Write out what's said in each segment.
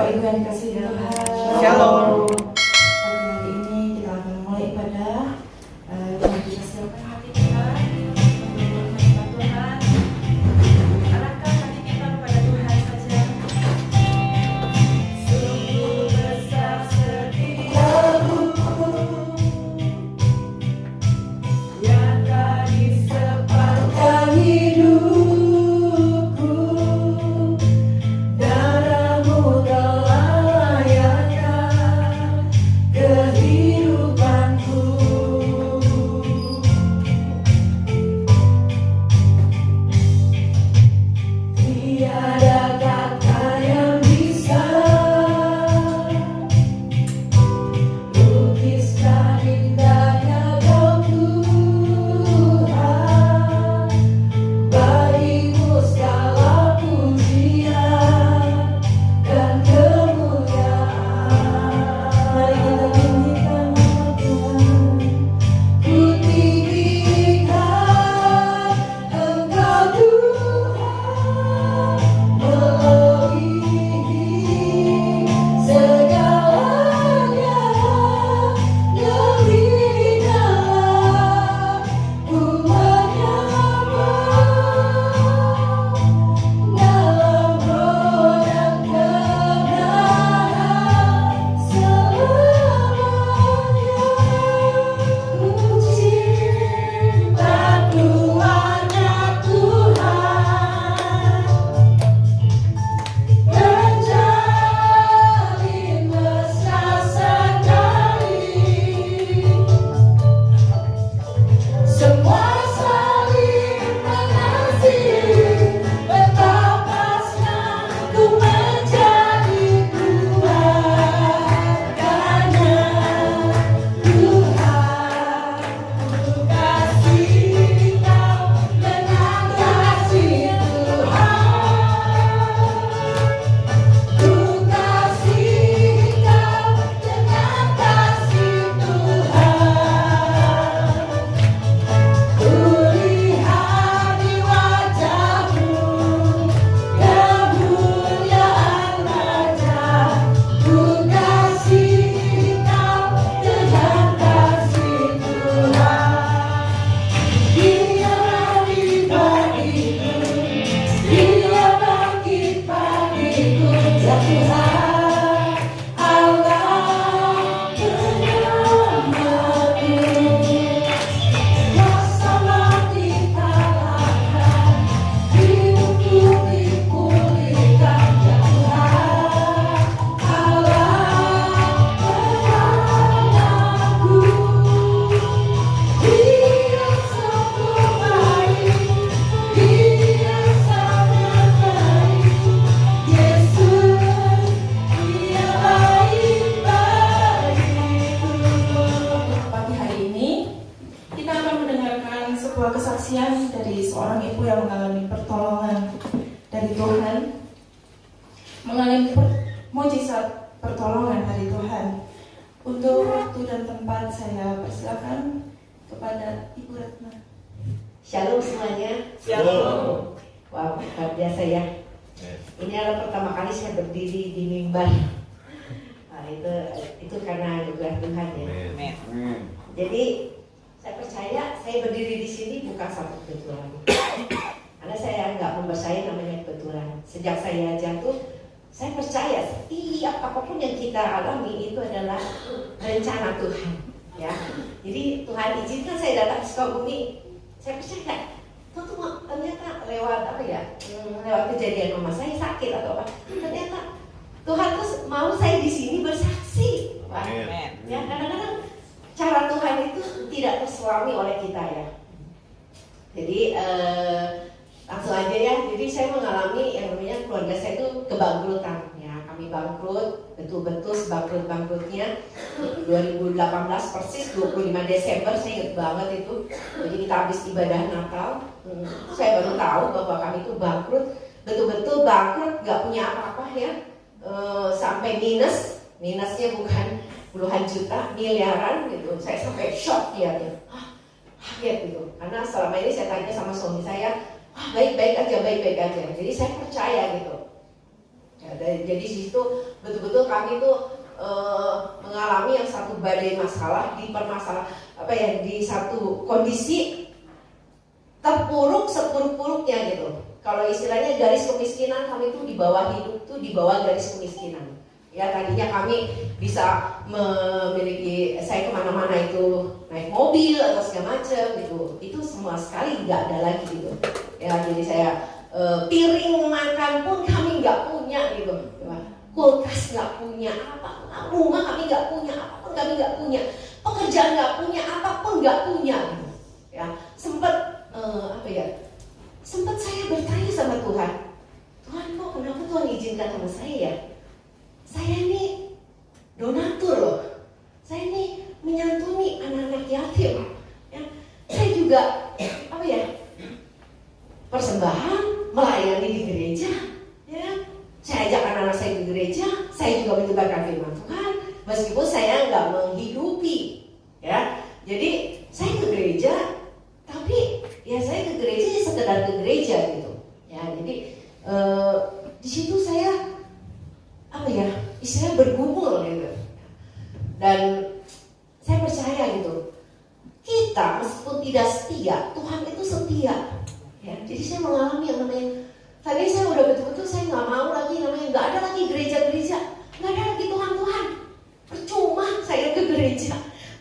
Bapak Ibu yang dikasihi Tuhan. Shalom. Pada hari ini kita akan mulai ibadah. Mari kita siapkan hati kita untuk menyembah Tuhan. Arahkan hati kita kepada Tuhan saja. Sungguh besar setiamu yang dari sepanjang hidupku. Darahmu telah layakkan kehidupanku. Tiada kata yang bisa lukiskan indahnya Kau Tuhan. Bagimu segala pujian dan kemuliaan. Mari kita tinggikan nama Tuhan. Ku tinggikan Engkau Tuhan, melebihi segalanya. Lebih dalam ku menyembah dalam roh dan kebenaran selamanya. Ku cinta Tuhan ya Tuhan, terjalin mesra sekali. Semua saling mengasihi, betapa senang ku menjadi keluarganya. Tuhan, ku kasih Kau dengan kasih Tuhan. Ku kasih Kau dengan kasih Tuhan. Kulihat di wajahmu kemuliaan Raja. Ku kasih Kau dengan kasih Tuhan. Dia bangkit bagiku, Dia bangkit bagiku, ya Tuhan Allah penyelamatku. Rasa mati kalahkan, hidupku dipulihkan, ya Tuhan Allah penyelamatku. Dia sungguh baik, Dia sangat baik. Yesus, Dia baik bagiku. Pagi hari ini kita akan mendengarkan sebuah kesaksian dari seorang ibu yang mengalami pertolongan dari Tuhan, mengalami mujizat pertolongan dari Tuhan. Untuk waktu dan tempat saya persilakan kepada Ibu Retna. Shalom semuanya. Shalom. Wow, luar biasa ya. Ini adalah pertama kali saya berdiri di mimbar. Nah, itu karena anugerah Tuhan ya. Jadi saya percaya saya berdiri di sini bukan satu kebetulan. Karena saya nggak mempercayai namanya kebetulan. Sejak saya jatuh, saya percaya setiap apapun yang kita alami itu adalah rencana Tuhan. Ya, jadi Tuhan izinkan saya datang ke Sukabumi. Saya percaya Tuhan tuh ternyata lewat apa ya? Lewat kejadian mama saya sakit atau apa? Ternyata Tuhan tuh mau saya di sini bersaksi. Wah, ya kadang-kadang cara Tuhan itu tidak tersuami oleh kita ya. Jadi langsung aja ya. Jadi saya mengalami yang namanya keluarga saya itu kebangkrutan. Ya, kami bangkrut, betul-betul sebangkrut-bangkrutnya 2018 persis 25 Desember, saya ingat banget itu. Jadi kita habis ibadah Natal, saya baru tahu bahwa kami itu bangkrut, betul-betul bangkrut, gak punya apa-apa ya. Sampai minusnya bukan puluhan juta, miliaran gitu. Saya sampai shock lihatnya, kaget gitu. Karena selama ini saya tanya sama suami saya, baik-baik aja. Jadi saya percaya gitu. Ya, jadi di situ betul-betul kami tuh mengalami yang satu badai masalah di satu kondisi terpuruk sepuruk-puruknya gitu. Kalau istilahnya garis kemiskinan, kami tuh di bawah hidup tuh di bawah garis kemiskinan. Ya tadinya kami bisa memiliki, saya kemana-mana itu naik mobil atau segala macam gitu. Itu semua sekali nggak ada lagi gitu. Ya jadi saya piring makan pun kami nggak punya gitu. Kulkas nggak punya, rumah kami nggak punya, apapun kami nggak punya, pekerjaan nggak punya, apapun nggak punya. Gitu. Ya sempat sempat saya bertanya sama Tuhan, Tuhan kok kenapa Tuhan izinkan sama saya ya? Saya ini donatur loh, saya ini menyantuni anak-anak yatim. Ya. Saya juga persembahan, melayani di gereja. Ya. Saya ajak anak-anak saya di gereja, saya juga menyebarkan firman Tuhan, meskipun saya nggak menghidupi. Ya. Jadi saya ke gereja, tapi ya saya ke gereja ya sekedar ke gereja gitu. Ya, jadi di situ saya istilahnya bergumul gitu. Dan saya percaya gitu, kita meskipun tidak setia, Tuhan itu setia. Ya, jadi saya mengalami yang namanya, tadi saya udah betul-betul saya nggak mau lagi namanya, nggak ada lagi gereja-gereja, nggak ada lagi Tuhan. Percuma saya ke gereja,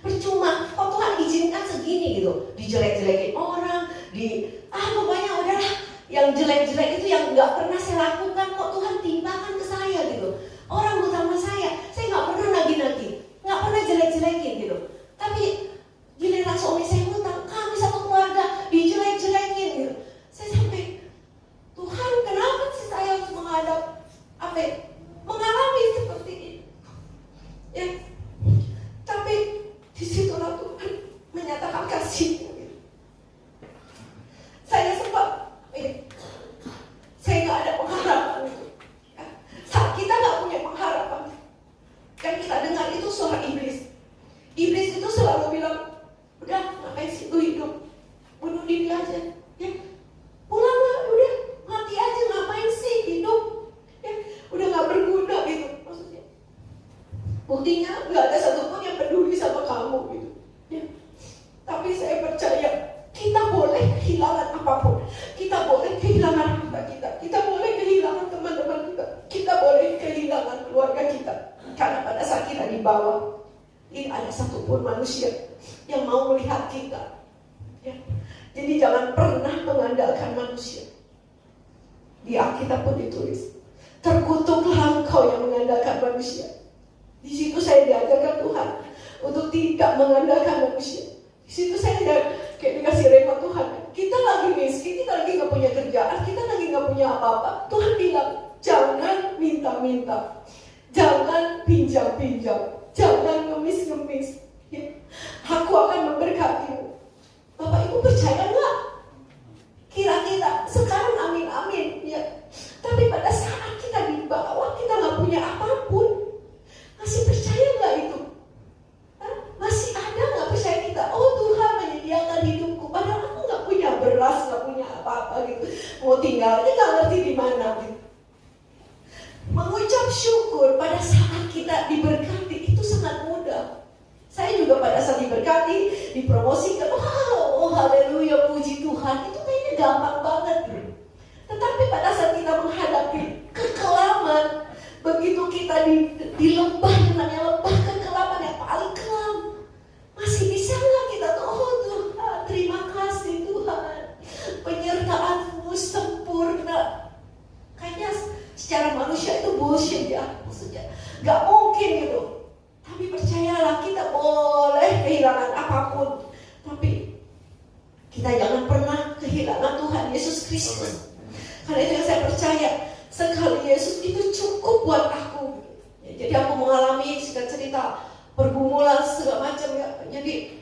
percuma. Oh Tuhan izinkan segini gitu, dijelek-jelekin orang, pokoknya udahlah, yang jelek-jelek itu yang nggak pernah saya lakukan kok Tuhan timpakan ke saya gitu. Orang utama saya nggak pernah nagih-nagih, nggak pernah jelek-jelekin gitu. Tapi giliran suami saya ngutang, kami satu keluarga dijelek-jelekin gitu. Saya sampai, Tuhan kenapa sih saya harus mengalami seperti ini? Ya, tapi disitulah Tuhan menyatakan kasih-Nya. Gitu. Saya sempat, saya nggak ada pengharapan gitu. Saat kita nggak punya pengharapan, kan kita dengar itu suara iblis. Iblis itu selalu bilang, udah ngapain sih lu hidup, bunuh diri aja, ya pulanglah, udah mati aja, ngapain sih hidup, ya udah nggak berguna gitu maksudnya. Buktinya nggak ada satupun yang peduli sama kamu gitu. Ya. Tapi saya percaya kita boleh kehilangan apapun, kita boleh kehilangan harta kita boleh kehilangan teman-teman kita boleh kehilangan keluarga kita. Karena pada saat kita di bawah, ini ada satupun manusia yang mau melihat kita. Ya. Jadi jangan pernah mengandalkan manusia. Di Alkitab pun ditulis, terkutuklah engkau yang mengandalkan manusia. Di situ saya diajarkan Tuhan untuk tidak mengandalkan manusia. Di situ saya kayak dikasih rema Tuhan. Kita lagi miskin, kita lagi nggak punya kerjaan, kita lagi nggak punya apa-apa. Tuhan bilang, jangan minta-minta, jangan pinjam-pinjam, jangan ngemis-ngemis. Ya. Aku akan memberkatimu. Bapak Ibu percaya nggak? Kira-kira sekarang amin-amin. Ya. Tapi pada saat kita di bawah, kita nggak punya apapun, masih percaya nggak itu? Masih ada nggak percaya kita? Oh Tuhan menyediakan hidupku, padahal aku nggak punya beras, nggak punya apa-apa gitu. Mau tinggalnya nggak ngerti di mana gitu. Mengucap syukur pada saat kita diberkati itu sangat mudah. Saya juga pada saat diberkati, dipromosikan, wow, haleluya, puji Tuhan, itu kayaknya gampang banget. Tetapi pada saat kita menghadapi kekelaman, begitu kita di lembah yang namanya lembah kekelaman yang paling kelam, masih bisa nggak kita tuh, oh Tuhan, terima kasih Tuhan, penyertaan-Mu sempurna. Kayaknya secara manusia itu bullshit ya, maksudnya nggak mungkin gitu. Tapi percayalah, kita boleh kehilangan apapun, tapi kita jangan pernah kehilangan Tuhan Yesus Kristus. Karena itu yang saya percaya, sekali Yesus itu cukup buat aku. Ya, jadi aku mengalami cerita pergumulan segala macam ya. Jadi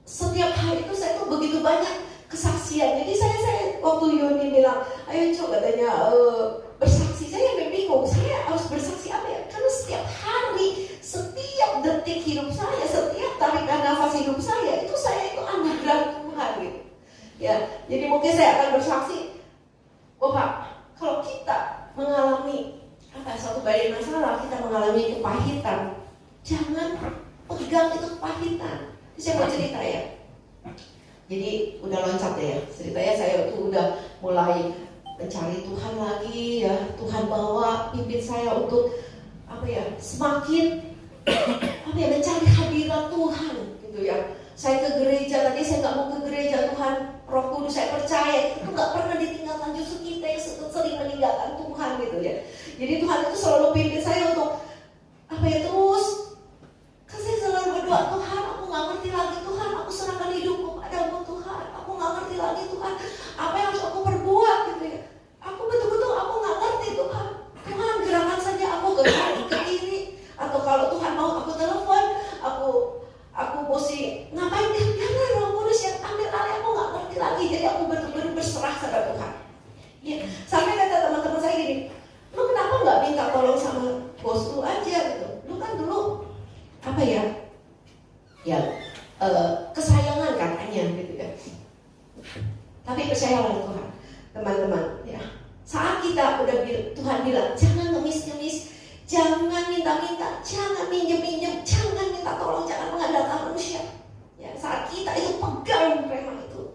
setiap hari itu saya tuh begitu banyak kesaksian. Jadi saya waktu Yuni bilang, ayo coba katanya bersaksi, saya bingung, saya harus bersaksi apa ya? Karena setiap hari, setiap detik hidup saya, setiap tarikan nafas hidup saya itu anugerah Tuhan gitu. Ya, jadi mungkin saya akan bersaksi, oh Pak, kalau badai masalah, kita mengalami kepahitan, jangan pegang itu kepahitan. Saya mau cerita ya. Jadi udah loncat ya. Ceritanya saya tuh udah mulai mencari Tuhan lagi ya. Tuhan bawa pimpin saya untuk semakin mencari hadirat Tuhan gitu ya. Saya ke gereja, tadi saya nggak mau ke gereja, Tuhan Roh Kudus saya percaya itu nggak pernah ditinggalkan, justru kita yang sering meninggalkan Tuhan gitu ya. Jadi Tuhan itu selalu pimpin saya untuk terus. Kan saya selalu berdoa, Tuhan aku nggak ngerti lagi, Tuhan aku serahkan hidupku padamu Tuhan, aku nggak ngerti lagi Tuhan apa yang harus aku perbuat gitu ya. Aku betul-betul aku nggak ngerti Tuhan. Tuhan gerakan saja aku ke kiri ke kiri, atau kalau Tuhan mau aku telepon, aku mesti ngapain, biarlah Roh Kudus yang ambil alih, aku nggak ngerti lagi. Jadi aku betul-betul berserah sama Tuhan ya. Sampai kata teman-teman saya gini, lu kenapa nggak minta tolong sama bos lu aja gitu, lu kan dulu kesayangan katanya gitu ya. Tapi percayalah Tuhan teman-teman ya, saat kita udah Tuhan bilang jangan ngemis-ngemis, jangan minta-minta, jangan minjem-minjem, jangan minta tolong, jangan mengandalkan manusia ya. Saat kita itu pegang rema itu,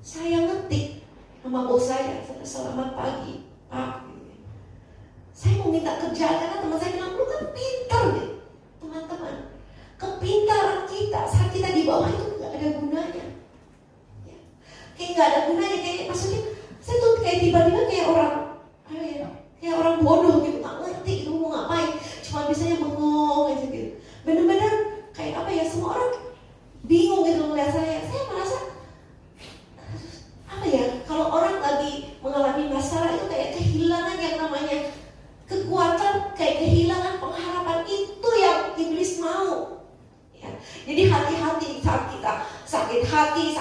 saya ngetik sama bos saya, selamat pagi Pak, saya mau minta kerjaan karena teman saya bilang lu kan pintar gitu. Teman-teman, kepintaran kita saat kita di bawah itu nggak ada gunanya ya. Kayak nggak ada gunanya, kayak maksudnya saya tuh kayak tiba-tiba kayak orang bodoh gitu, nggak ngerti gitu mau ngapain, cuma bisanya bengong aja gitu. Bener-bener kayak semua orang bingung gitu melihat saya merasa kalau orang lagi mengalami masalah itu kayak kehilangan yang namanya kekuatan, kayak kehilangan pengharapan, itu yang iblis mau ya. Jadi hati-hati saat kita sakit hati,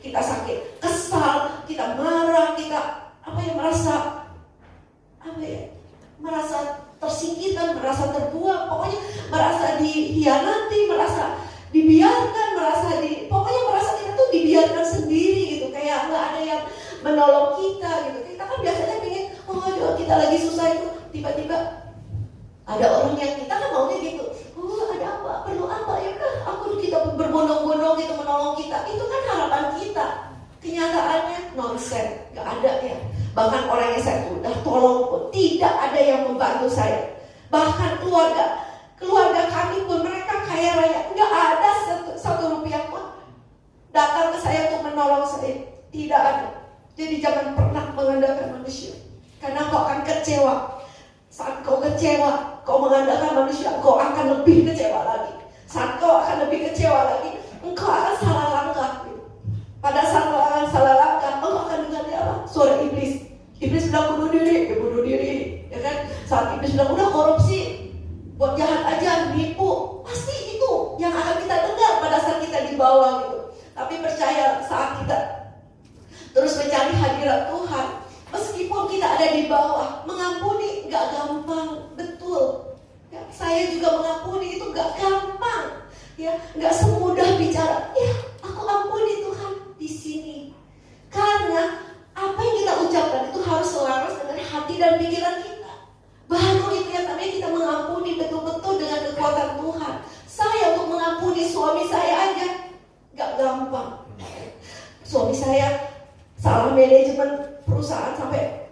kita sakit kesal, kita marah, kita merasa tersingkirkan, merasa terbuang, pokoknya merasa dihianati, merasa dibiarkan, pokoknya merasa kita tuh dibiarkan sendiri gitu, kayak nggak ada yang menolong kita gitu. Kita kan biasanya pengen, kita lagi susah itu, tiba-tiba ada orang yang kita kan maunya gitu, ada apa, perlu apa ya kan, kita berbondong-bondong gitu menolong kita. Itu kan harapan kita. Kenyataannya nonsen, nggak ada ya. Bahkan orang yang saya udah tolong pun tidak ada yang membantu saya. Bahkan keluarga kami pun, mereka kaya raya, nggak ada satu rupiah pun datang ke saya untuk menolong saya, tidak ada. Jadi jangan pernah mengandalkan manusia, karena kau akan kecewa. Saat kau kecewa, kau mengandalkan manusia, kau akan lebih kecewa lagi. Saat kau akan lebih kecewa lagi, engkau akan salah langkah. Pada saat salah langkah, engkau akan dengar suara iblis. Iblis bilang bunuh diri, dia bunuh diri, ya kan? Saat iblis bilang udah korupsi, buat jahat aja, nipu, pasti itu yang akan kita dengar pada saat kita di bawah gitu. Tapi percaya, saat kita terus mencari hadirat Tuhan, meskipun kita ada di bawah, mengampuni gak gampang, betul ya, saya juga mengampuni itu gak gampang ya, gak semudah bicara ya aku ampuni Tuhan di sini, karena apa yang kita ucapkan itu harus selaras dengan hati dan pikiran kita. Baru itu yang namanya kita mengampuni betul-betul dengan kekuatan Tuhan. Saya untuk mengampuni suami saya aja gak gampang. Suami saya salah manajemen perusahaan sampai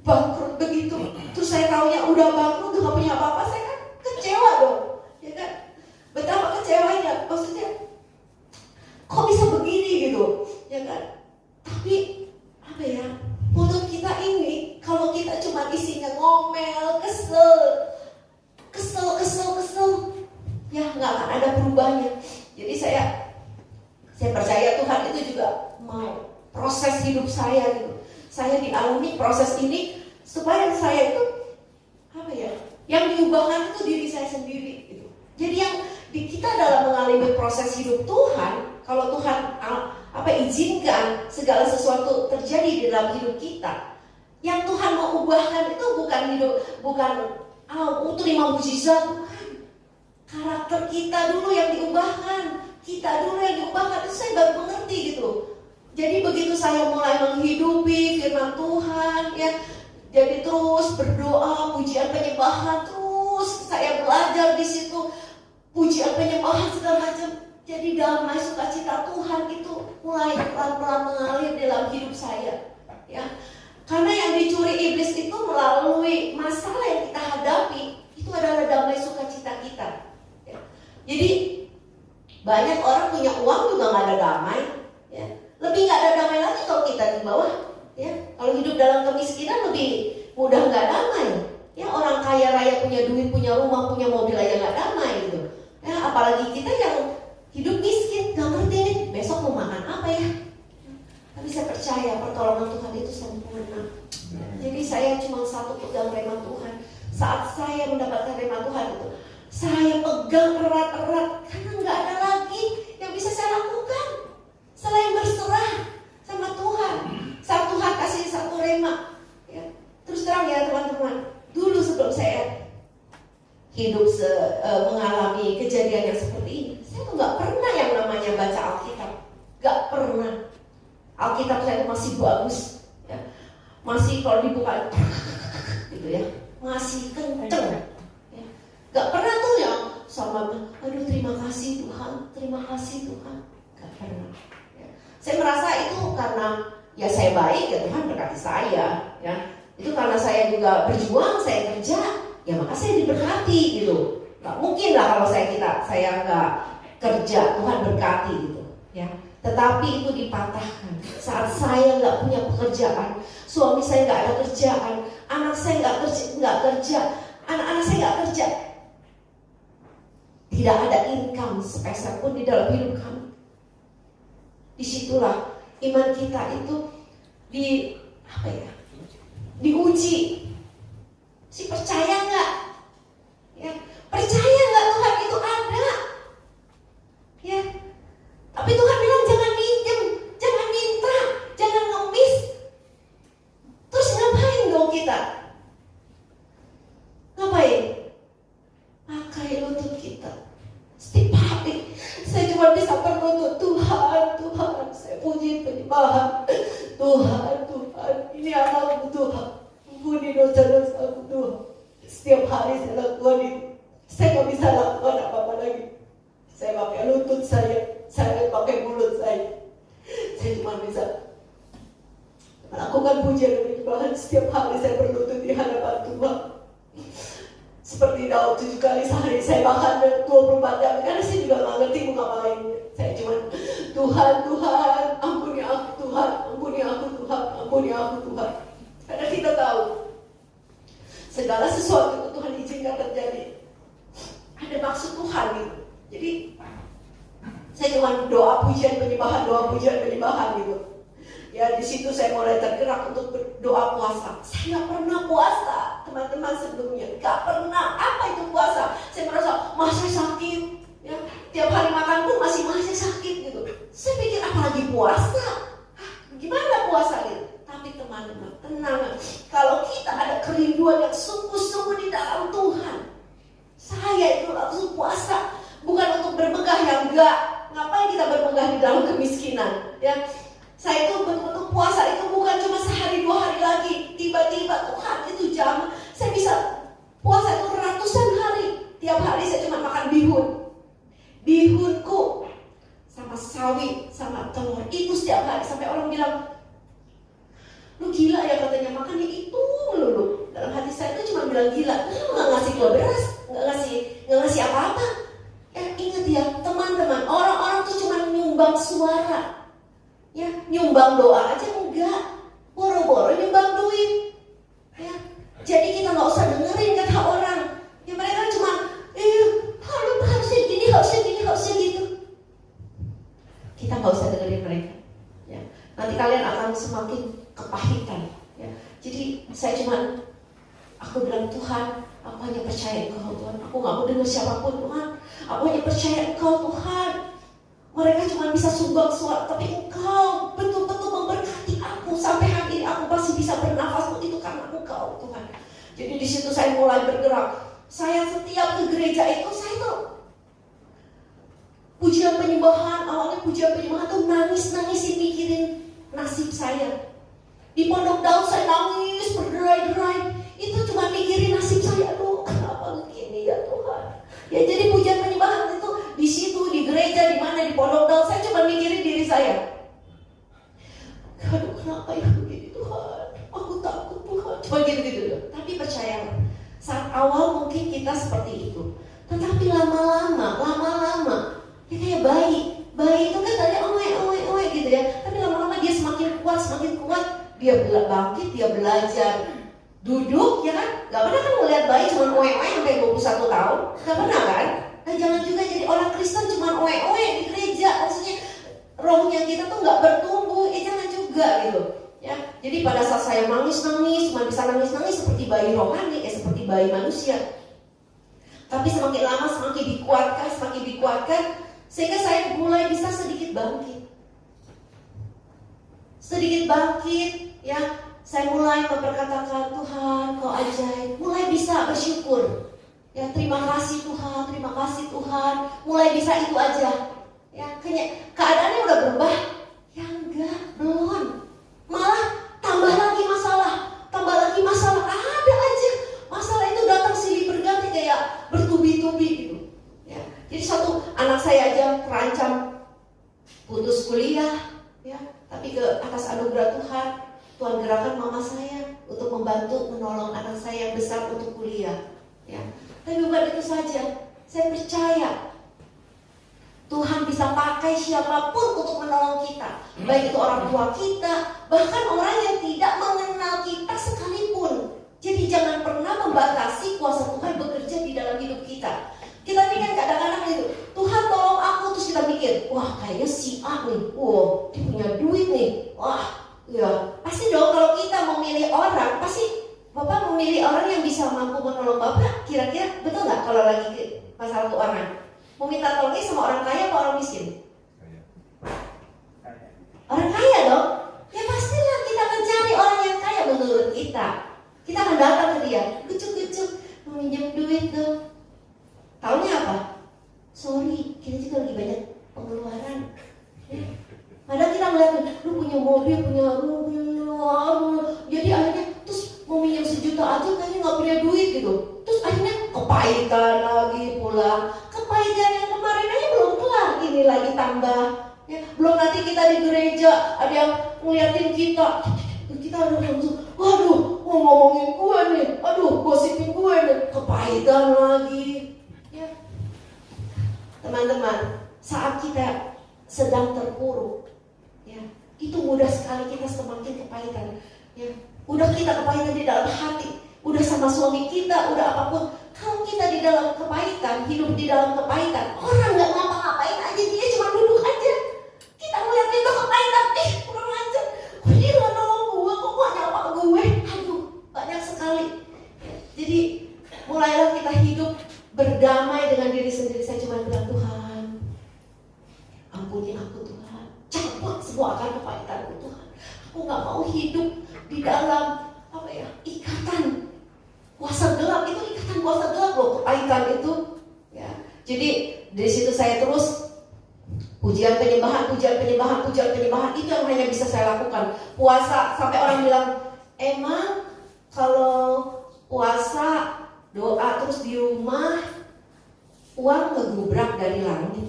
bangkrut begitu. Terus saya taunya udah bangkrut, udah gak punya apa-apa, saya kan kecewa dong, ya kan? Betapa kecewanya, maksudnya kok bisa begini gitu, ya kan? Tapi mulut kita ini kalau kita cuma isinya ngomel, kesel, ya nggak akan ada perubahannya. Jadi saya percaya Tuhan itu juga mau proses hidup saya gitu. Saya dialami proses ini supaya saya itu yang diubahkan itu diri saya sendiri gitu. Jadi yang kita dalam mengalami proses hidup Tuhan, kalau Tuhan izinkan segala sesuatu terjadi di dalam hidup kita, yang Tuhan mau ubahkan itu bukan terima mujizat, bukan. Karakter kita dulu yang diubahkan, itu saya baru mengerti gitu. Jadi begitu saya mulai menghidupi firman Tuhan ya, jadi terus berdoa, pujian penyembahan penyembahan, terus saya belajar di situ pujian penyembahan segala macam. Jadi damai sukacita Tuhan itu mulai pelan-pelan mengalir dalam hidup saya. Ya, karena yang dicuri iblis itu melalui masalah yang kita hadapi itu adalah damai sukacita kita. Ya. Jadi banyak orang punya uang juga nggak ada damai. Ya. Lebih nggak ada damai lagi kalau kita di bawah. Ya. Kalau hidup dalam kemiskinan lebih mudah nggak damai. Ya, orang kaya raya punya duit, punya rumah, punya mobil aja nggak damai gitu. Ya, apalagi kita yang hidup miskin, nggak ngerti nih besok mau makan apa ya. Tapi saya percaya pertolongan Tuhan itu sempurna. Jadi saya cuma satu pegang rema Tuhan. Saat saya mendapatkan rema Tuhan itu, saya pegang erat-erat karena nggak ada lagi yang bisa saya lakukan selain berserah sama Tuhan. Saat Tuhan kasih satu rema, ya. Terus terang ya teman-teman, dulu sebelum saya hidup mengalami kejadian yang seperti ini, saya tuh nggak pernah yang namanya baca Alkitab, nggak pernah. Alkitab saya itu masih bagus, ya. Masih kalau dibuka gitu ya, masih kenceng, ya. Gak pernah tuh yang sama, aduh terima kasih Tuhan, gak pernah. Ya. Saya merasa itu karena ya saya baik, ya Tuhan berkati saya, ya. Itu karena saya juga berjuang, saya kerja, ya maka saya diberkati gitu. Gak mungkin lah kalau saya nggak kerja Tuhan berkati gitu, ya. Tetapi itu dipatahkan saat saya nggak punya pekerjaan, suami saya nggak ada kerjaan, anak saya nggak kerja, anak-anak saya nggak kerja, tidak ada income sepeser pun di dalam hidup kami. Disitulah iman kita itu diuji. Si percaya nggak? Ya, percaya nggak Tuhan itu ada? Ya. Tapi Tuhan bilang jangan minjem, jangan minta, jangan ngemis. Terus ngapain dong kita? Ngapain? Pakai lutut kita. Setiap hari saya cuma bisa berlutut, Tuhan, saya puji penyembahan. Tuhan, ini anakmu Tuhan. Ampuni dosa-dosaku Tuhan. Setiap hari saya lakukan itu. Saya gak bisa lakukan apa-apa lagi. Saya pakai lutut saya pakai mulut saya. Saya cuma bisa melakukan pujian dan penyembahan. Setiap hari saya berlutut di hadapan Tuhan. Seperti Daud 7 kali sehari saya makan 24 jam. Karena saya juga gak ngerti mau ngapain. Saya cuma Tuhan, ampuni aku Tuhan, ampuni aku Tuhan, ampuni aku Tuhan. Karena kita tahu segala sesuatu itu Tuhan izinkan terjadi. Ada maksud Tuhan gitu. Jadi saya cuma doa pujian penyembahan gitu. Ya di situ saya mulai tergerak untuk berdoa puasa. Saya nggak pernah puasa, teman-teman sebelumnya. Nggak pernah. Apa itu puasa? Saya merasa masih sakit. Ya, tiap hari makan pun masih sakit gitu. Saya pikir apalagi puasa? Gimana puasa gitu? Tapi teman-teman tenang. Kalau kita ada kerinduan yang sungguh-sungguh di dalam Tuhan, saya itu langsung puasa. Bukan untuk bermegah yang enggak. Ngapain kita bermegah di dalam kemiskinan? Ya, saya itu betul-betul puasa itu bukan cuma sehari 2 hari lagi. Tiba-tiba Tuhan itu jam saya bisa puasa itu ratusan hari. Tiap hari saya cuma makan bihunku sama sawi sama telur itu setiap hari. Sampai orang bilang, lu gila ya katanya makannya itu melulu. Dalam hati saya itu cuma bilang gila. Lu nggak ngasih gua beras, nggak ngasih apa-apa. Ingat ya teman-teman, orang-orang tuh cuma nyumbang suara, ya nyumbang doa aja enggak, boro-boro nyumbang duit, ya. Jadi kita nggak usah dengerin kata orang, ya mereka cuma, harusnya gini, gitu. Kita nggak usah dengerin mereka, ya. Nanti kalian akan semakin kepahitan, ya. Jadi aku bilang Tuhan, aku hanya percaya Engkau Tuhan. Aku gak mau dengar siapapun Tuhan. Aku hanya percaya Engkau Tuhan. Mereka cuma bisa sumbang suara, tapi Engkau betul-betul memberkati aku. Sampai hari ini aku masih bisa bernafas. Itu karena Engkau Tuhan. Jadi di situ saya mulai bergerak. Saya setiap ke gereja itu saya tuh pujian penyembahan. Awalnya pujian penyembahan tuh nangis-nangisin mikirin nasib saya. Di Pondok Daud saya nangis berderai-derai. Itu cuma mikirin nasib saya. Aduh awal mungkin kita seperti itu, tetapi lama-lama dia kayak bayi itu kan tadi oe gitu ya, tapi lama-lama dia semakin kuat, dia bangkit, dia belajar duduk, ya kan? Gak pernah kan melihat bayi cuma oe sampai 21 tahun, gak pernah kan? Nah, jangan juga jadi orang Kristen cuma oe di gereja, maksudnya rohnya kita tuh gak bertumbuh, jangan juga gitu. Ya, jadi pada saat saya nangis, cuma bisa nangis seperti bayi rohani, seperti bayi manusia. Tapi semakin lama semakin dikuatkan, sehingga saya mulai bisa sedikit bangkit, ya. Saya mulai memperkatakan, Tuhan, Kau ajaib. Mulai bisa bersyukur, ya. Terima kasih Tuhan. Mulai bisa itu aja, ya. Keadaannya udah berubah, ya enggak, belum. Malah tambah lagi masalah, ada aja masalah itu datang silih berganti kayak bertubi-tubi gitu, ya. Jadi satu anak saya aja terancam putus kuliah, ya. Tapi ke atas anugerah Tuhan gerakan mama saya untuk membantu menolong anak saya yang besar untuk kuliah, ya. Tapi bukan itu saja, saya percaya Tuhan bisa pakai siapapun untuk menolong kita, baik itu orang tua kita, bahkan orang yang tidak mengenal kita sekalipun. Jadi jangan pernah membatasi kuasa Tuhan bekerja di dalam hidup kita. Kita ini kan kadang-kadang itu, Tuhan tolong aku, terus kita mikir, wah kayaknya si A nih, wah dia punya duit nih, wah ya pasti dong kalau kita memilih orang, pasti Bapak memilih orang yang bisa mampu menolong Bapak. Kira-kira betul nggak kalau lagi masalah keuangan? Mau minta tolongnya sama orang kaya atau orang miskin? Orang kaya dong. Ya pastilah kita akan cari orang yang kaya menurut kita. Kita akan datang ke dia, kucuk-kucuk, mau minjem duit dong. Taunya apa? Sorry, kita juga lagi banyak pengeluaran. Padahal kita ngeliat, lu punya mobil, punya rumah, jadi akhirnya terus mau minjem 1 juta aja kayaknya nggak punya duit gitu. Terus akhirnya kepahitan lagi pulang. Kepahitan yang kemarin aja belum kelar, ini lagi tambah. Ya, belum nanti kita di gereja ada yang ngeliatin kita ada langsung, waduh, mau ngomongin gue nih, aduh, gosipin gue nih, kepahitan lagi. Ya, teman-teman, saat kita sedang terpuruk, ya, itu mudah sekali kita semakin kepahitan. Ya, udah kita kepahitan di dalam hati, udah sama suami kita, udah apapun. Kalau kita di dalam kepahitan, hidup di dalam kepahitan, orang nggak ngapa-ngapain aja, dia cuma duduk aja. Kita ngeliat itu kepahitan, kurang ajar. Dia nggak nolong gue, kok gak nyapa gue? Aduh, banyak sekali. Ya, jadi mulailah kita hidup berdamai dengan diri sendiri. Saya cuma bilang, Tuhan, ampuni aku Tuhan, cabut semua akar kepahitanku Tuhan. Aku nggak mau hidup di dalam ikatan kuasa gelap. Itu ikatan kuasa gelap loh, kepahitan itu, ya. Jadi dari situ saya terus pujian penyembahan itu yang hanya bisa saya lakukan. Puasa sampai orang bilang, emang kalau puasa doa terus di rumah uang ngegubrak dari langit?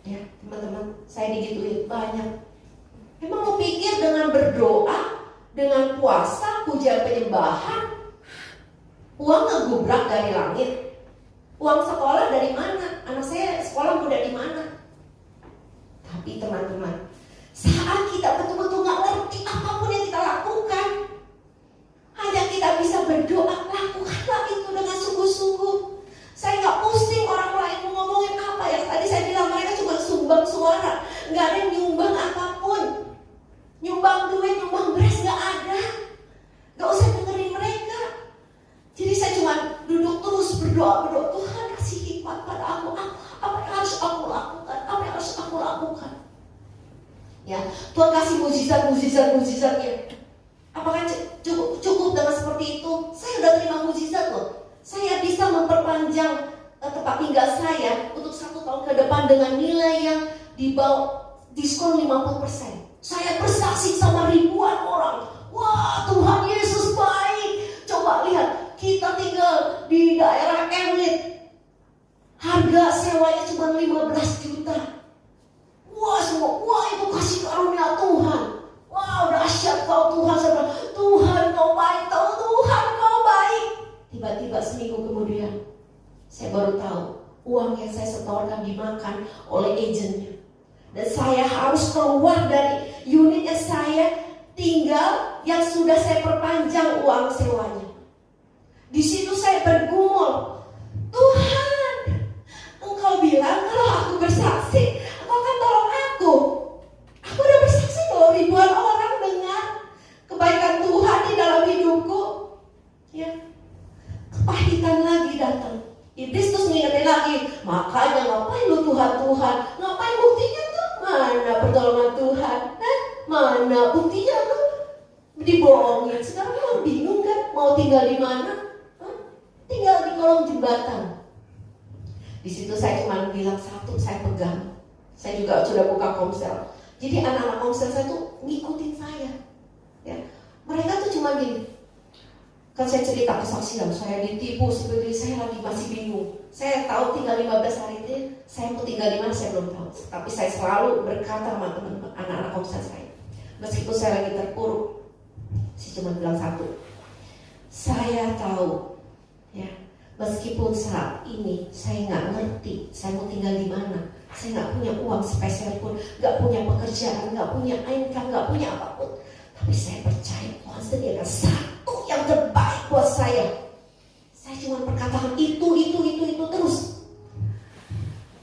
Ya teman-teman, saya digituin banyak. Emang lo pikir dengan berdoa, dengan puasa, pujian penyembahan, uang ngegubrak dari langit? Uang sekolah dari mana? Anak saya sekolah muda di mana? Tapi teman-teman, saat kita betul-betul gak ngerti apapun yang kita lakukan, hanya kita bisa berdoa, lakukanlah itu dengan sungguh-sungguh. Saya gak pusing orang lain mau ngomongin apa. Yang tadi saya bilang mereka cuma sumbang suara, gak ada yang nyumbang apapun. Nyumbang duit, nyumbang beras gak ada. Gak usah dengerin mereka. Jadi saya cuma duduk terus berdoa, Tuhan kasih hikmat pada aku, apa yang harus aku lakukan, ya. Tuhan kasih mujizatnya. Apakah cukup dengan seperti itu? Saya udah terima mujizat loh. Saya bisa memperpanjang tempat tinggal saya untuk 1 tahun ke depan dengan nilai yang di bawah diskon 50%. Saya bersaksi sama ribuan orang. Wah, Tuhan Yesus baik. Coba lihat, kita tinggal di daerah elit, harga sewanya cuma 15 juta. Wah, itu kasih karunia Tuhan. Wah, dahsyat kau Tuhan. Saya bilang, Tuhan kau baik, Tuhan kau baik. Tiba-tiba seminggu kemudian saya baru tahu uang yang saya setorkan dimakan oleh agennya. Dan saya harus keluar dari unit yang saya tinggal, yang sudah saya perpanjang uang sewanya. Di situ saya bergumul, Tuhan, Engkau bilang kalau aku bersaksi, Engkau akan tolong aku. Aku udah bersaksi loh, ribuan orang dengar kebaikan Tuhan di dalam hidupku. Ya, kepahitan lagi datang. Iblis terus ngingetin lagi, makanya ngapain lu Tuhan, ngapain buktinya tuh? Mana pertolongan Tuhan? Mana buktinya lu? Dibohongin. Sekarang lu bingung kan? Mau tinggal di mana? Tinggal di kolong jembatan. Di situ saya cuma bilang satu, saya pegang. Saya juga sudah buka komsel. Jadi anak-anak komsel saya tuh ngikutin saya. Ya, mereka tuh cuma gini. Kan saya cerita kesaksian, saya ditipu seperti saya lagi masih bingung. Saya tahu tinggal 15 hari ini, saya mau tinggal di mana saya belum tahu. Tapi saya selalu berkata sama teman-teman anak-anak komsel saya, meskipun saya lagi terpuruk, saya cuma bilang satu, saya tahu, ya, meskipun saat ini saya nggak ngerti, saya mau tinggal di mana, saya nggak punya uang sepeser pun, nggak punya pekerjaan, nggak punya income, nggak punya apapun, tapi saya percaya Tuhan sediakan satu yang terbaik buat saya. Saya cuma perkataan itu terus.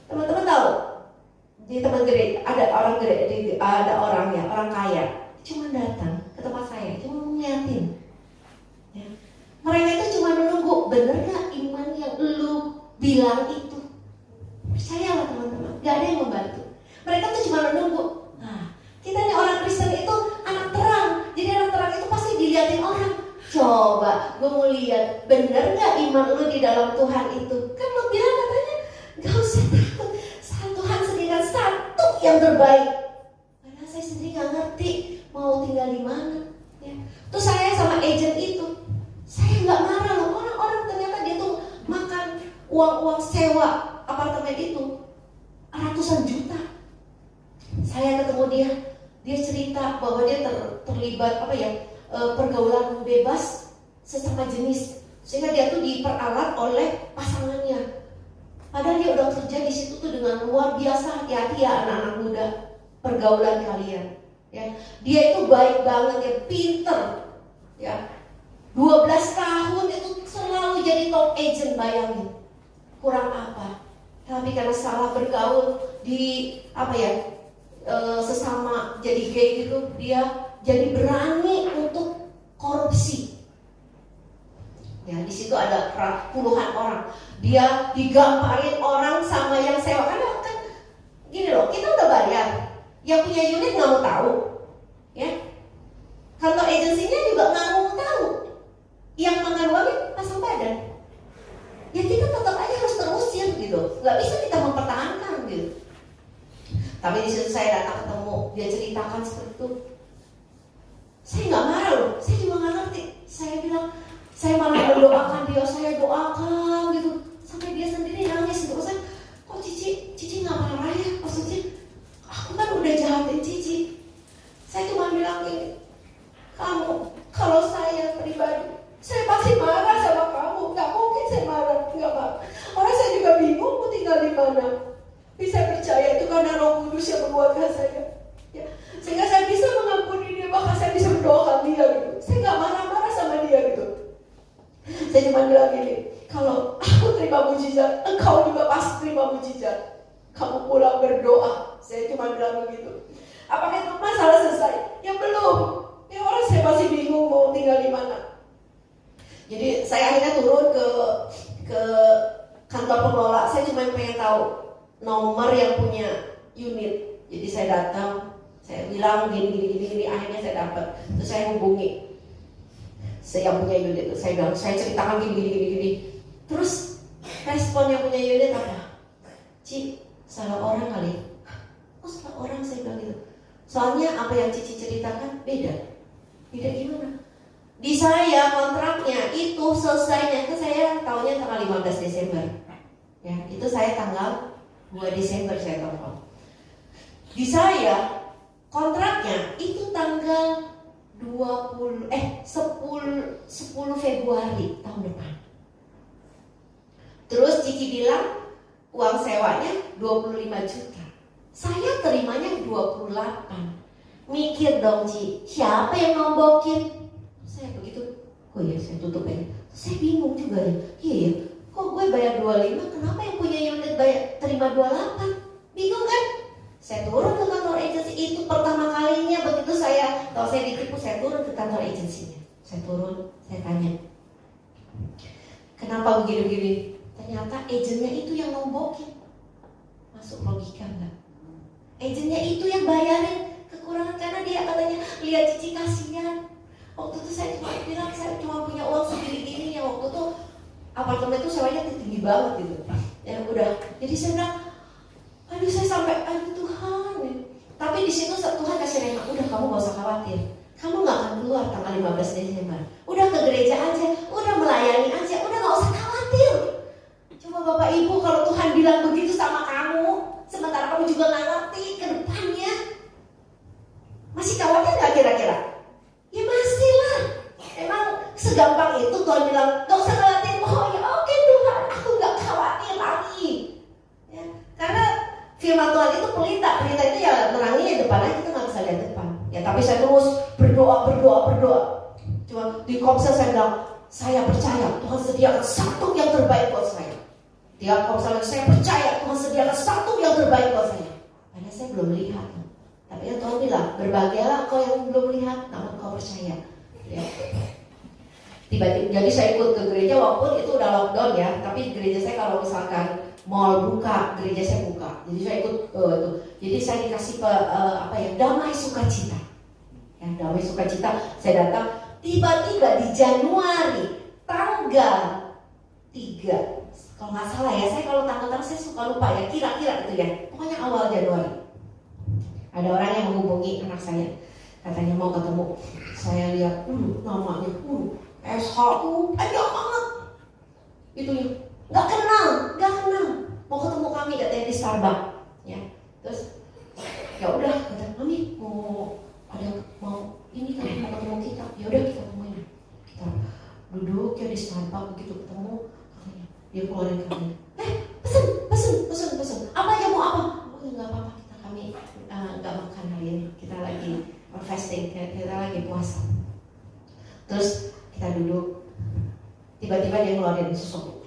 Teman-teman tahu, di teman gereja ada orang kaya, cuma datang ke tempat saya, cuma ngeliatin. Ya. Mereka itu cuma menunggu, bener gak iman yang lu bilang itu? Percayalah teman-teman, gak ada yang membantu. Mereka tuh cuma menunggu. Nah, kita nih orang Kristen itu anak terang. Jadi anak terang itu pasti dilihatin orang. Coba gue mau lihat, bener gak iman lu di dalam Tuhan itu? Kan lu bilang katanya gak usah takut, Tuhan sediakan satu yang terbaik. Padahal saya sendiri gak ngerti mau tinggal di mana. Ya. Terus saya sama agent itu, saya gak marah loh. Orang-orang ternyata dia tuh makan uang sewa apartemen itu ratusan juta. Saya ketemu dia cerita bahwa dia terlibat pergaulan bebas sesama jenis, sehingga dia tuh diperalat oleh pasangannya. Padahal dia udah kerja di situ tuh dengan luar biasa. Hati-hati ya anak-anak muda, pergaulan kalian. Ya, dia itu baik banget, ya pinter. Ya, 12 tahun itu selalu jadi top agent, bayangin. Kurang apa? Tapi karena salah bergaul di sesama jadi gay gitu, dia jadi berani untuk korupsi. Ya, di situ ada puluhan orang. Dia digamparin orang sama yang sewa. Karena kan gini loh, kita udah bayar. Yang punya unit nggak mau tahu, ya. Kantor agensinya juga nggak mau tahu. Yang makan uangnya pasang badan. Ya kita tetap aja harus terusir gitu. Nggak bisa kita mempertahankan gitu. Tapi di situ saya datang ketemu, dia ceritakan seperti itu. Saya nggak marah loh, saya juga nggak ngerti. Saya bilang, saya malah mendoakan dia, saya doakan gitu. Sampai dia sendiri nangis gitu. Saya, kok Cici nggak marah ya? Maksudnya, aku kan udah jahatin Cici. Saya cuma bilang ini, kamu, kalau saya pribadi, saya pasti marah sama kamu. Nggak mungkin saya marah, nggak marah. Orang saya juga bingung mau tinggal di mana. Bisa percaya itu karena Roh Kudus yang menguatkan saya. Ya, sehingga saya bisa mengampuni dia, bahkan saya bisa mendoakan dia gitu. Saya nggak marah-marah sama dia gitu. Saya cuma bilang gini, kalau aku terima mujizat, engkau juga pasti terima mujizat. Kamu pulang berdoa. Saya cuma bilang begitu. Apakah itu masalah selesai? Ya belum. Ya orang saya masih bingung mau tinggal di mana. Jadi saya akhirnya turun ke kantor pengelola. Saya cuma pengen tahu nomor yang punya unit. Jadi saya datang, saya bilang gini, akhirnya saya dapat. Terus saya hubungi saya yang punya unit itu. Saya bilang, saya ceritakan gini. Terus respon yang punya unit apa? Ci, salah orang kali. Oh salah orang, saya bilang gitu. Soalnya apa yang Cici ceritakan beda gimana? Di saya kontraknya itu selesainya itu saya tahunya tanggal 15 Desember. Ya, itu saya tanggal 2 Desember saya telepon. Di saya kontraknya itu tanggal 10 Februari tahun depan. Cici bilang uang sewanya 25 juta. Saya terimanya 28. Mikir dong Ci, siapa yang nombokin? Saya begitu, oh ya saya tutup aja. Saya bingung juga ya, iya ya, kok gue bayar 25, kenapa yang punya unit terima 28? Bingung kan? Saya turun ke kantor agensi, itu pertama kalinya begitu saya, kalau saya ditipu, saya turun ke kantor agensinya. Saya turun, saya tanya, kenapa begini-begini? Ternyata agennya itu yang nombokin. Masuk logika enggak? Agennya itu yang bayarin kekurangan karena dia katanya lihat Cici kasihan. Waktu itu saya cuma bilang saya cuma punya uang segini gini ya, waktu itu apartemen itu sewanya tinggi banget gitu. Ya udah, jadi saya bilang, aduh saya sampai, aduh Tuhan. Tapi di situ Tuhan kasih rema, udah kamu gak usah khawatir. Kamu gak akan keluar tanggal 15 Desember. Udah ke gereja aja, udah melayani aja, udah gak usah khawatir. Coba Bapak Ibu kalau Tuhan bilang begitu sama kamu, sementara kamu juga gak ngerti ke depannya, masih khawatir gak kira-kira? Ya masih lah. Emang segampang itu Tuhan bilang, gak usah khawatir. Oh ya oke Tuhan, aku gak khawatir lagi ya, karena firman Tuhan itu pelita itu ya meranginya depan aja, kita gak bisa lihat depan ya. Tapi saya terus berdoa. Cuma di komsel saya bilang, saya percaya Tuhan sediakan satu yang terbaik buat saya. Dia komsel saya percaya Tuhan sediakan satu yang terbaik buat saya. Karena saya belum lihat. Tapi ya Tuhan bilang, berbahagialah kau yang belum lihat, namun kau percaya ya. Tiba-tiba, jadi saya ikut ke gereja walaupun itu udah lockdown ya. Tapi gereja saya kalau misalkan mall buka, gereja saya buka. Jadi saya ikut itu. Jadi saya dikasih damai sukacita. Ya, damai sukacita. Saya datang. Tiba-tiba di Januari tanggal 3, kalau nggak salah ya, saya kalau tanggal-tanggal saya suka lupa ya, kira-kira gitu ya. Pokoknya awal Januari. Ada orang yang menghubungi anak saya, katanya mau ketemu. Saya lihat, namanya, SH panjang banget. Itu ya, nggak kenal. Mau ketemu kami katanya di Starbucks, ya. Terus, ya udah, kata kami mau ini kan mau ketemu kita. Ya udah kita temuin. Kita duduk ya di Starbucks begitu ketemu, katanya dia keluarin kami. Pesen. Apa aja mau apa? Oh ya nggak apa-apa, kami nggak makan hari ini. Kita lagi fasting, kita lagi puasa. Terus kita duduk, tiba-tiba dia ngeluarin sesuatu.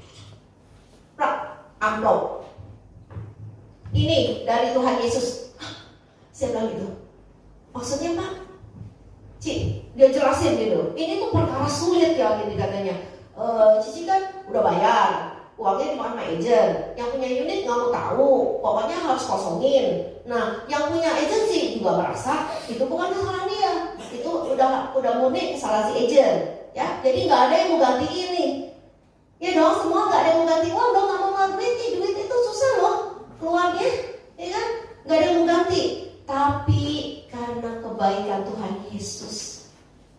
Amplop. Ini dari Tuhan Yesus. Saya bilang gitu. Maksudnya Pak? Ci, dia jelasin gitu. Ini tuh perkara sulit ya gitu katanya. Cici kan udah bayar, uangnya cuma sama agent. Yang punya unit nggak mau tahu, pokoknya harus kosongin. Nah, yang punya agensi juga merasa itu bukan kesalahan dia. Itu udah murni kesalahan si agent. Ya, jadi nggak ada yang mau ganti ini. Ya dong, semua nggak ada yang mau ganti uang dong, nggak mau ganti duit itu susah loh keluarnya, ya kan? Nggak ada yang mau ganti. Tapi karena kebaikan Tuhan Yesus,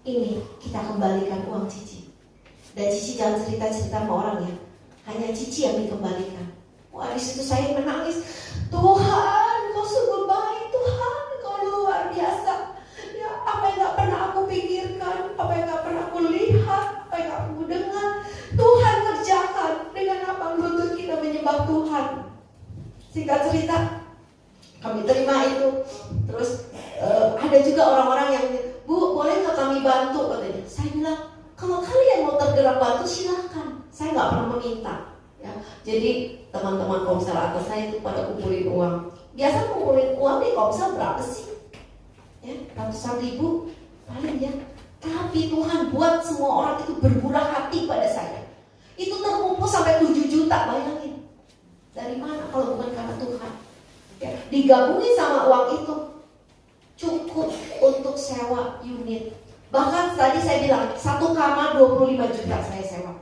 ini kita kembalikan uang Cici. Dan Cici jangan cerita-cerita sama orang ya, hanya Cici yang dikembalikan. Wah di situ saya menangis. Tuhan, kau sungguh baik Tuhan, kau luar biasa. Ya apa yang nggak pernah aku pikirkan, apa yang nggak pernah aku lihat, apa yang nggak aku dengar, Tuhan kerjakan dengan lapang lutut kita menyembah Tuhan. Singkat cerita, kami terima itu. Terus ada juga orang-orang yang, Bu, boleh nggak kami bantu katanya. Saya bilang, kalau kalian mau tergerak bantu silahkan. Saya nggak pernah meminta. Ya, jadi teman-teman komsel atas saya itu pada kumpulin uang. Biasa kumpulin uang di komsel berapa sih? Ya, ratusan ribu paling ya. Tapi Tuhan buat semua orang itu bermurah hati pada saya. Itu terkumpul sampai 7 juta, bayangin. Dari mana kalau bukan karena Tuhan? Ya, digabungin sama uang itu cukup untuk sewa unit. Bahkan tadi saya bilang 1 kamar 25 juta saya sewa.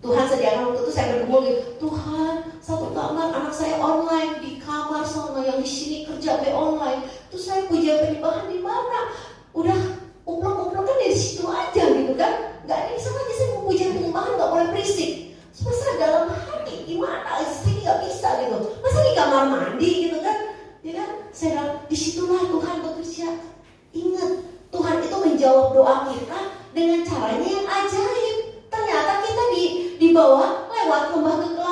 Tuhan sediakan waktu itu saya bergumul gitu, Tuhan 1 kamar anak saya online di kamar sana, yang di sini kerja online. Terus saya pujian penyembahan di mana? Udah umplok-umplok kan dari situ aja gitu kan? Gak ada yang sama aja, saya mau pujian penyembahan gak boleh berisik. Masa dalam hati gimana? Saya nggak bisa gitu. Masa di kamar mandi gitu kan? Ya kan? Saya bilang disitulah Tuhan bekerja. Ingat, Tuhan itu menjawab doa kita dengan caranya yang ajaib. Ternyata kita dibawa lewat lembah kekelaman.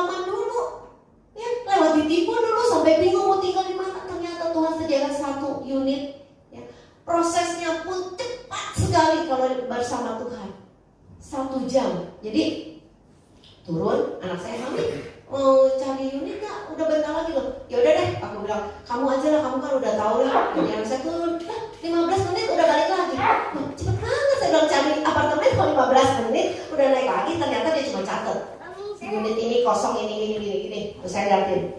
jam. Jadi turun, anak saya, mami mau cari unit gak? Udah bentar lagi loh. Ya udah deh, aku bilang kamu aja lah, kamu kan udah tahu lah. Jadi anak saya turun, 15 menit udah balik lagi. Wah, cepet banget, saya bilang cari apartemen kalau 15 menit udah naik lagi. Ternyata dia cuma catat unit ini kosong, ini. Terus saya liatin,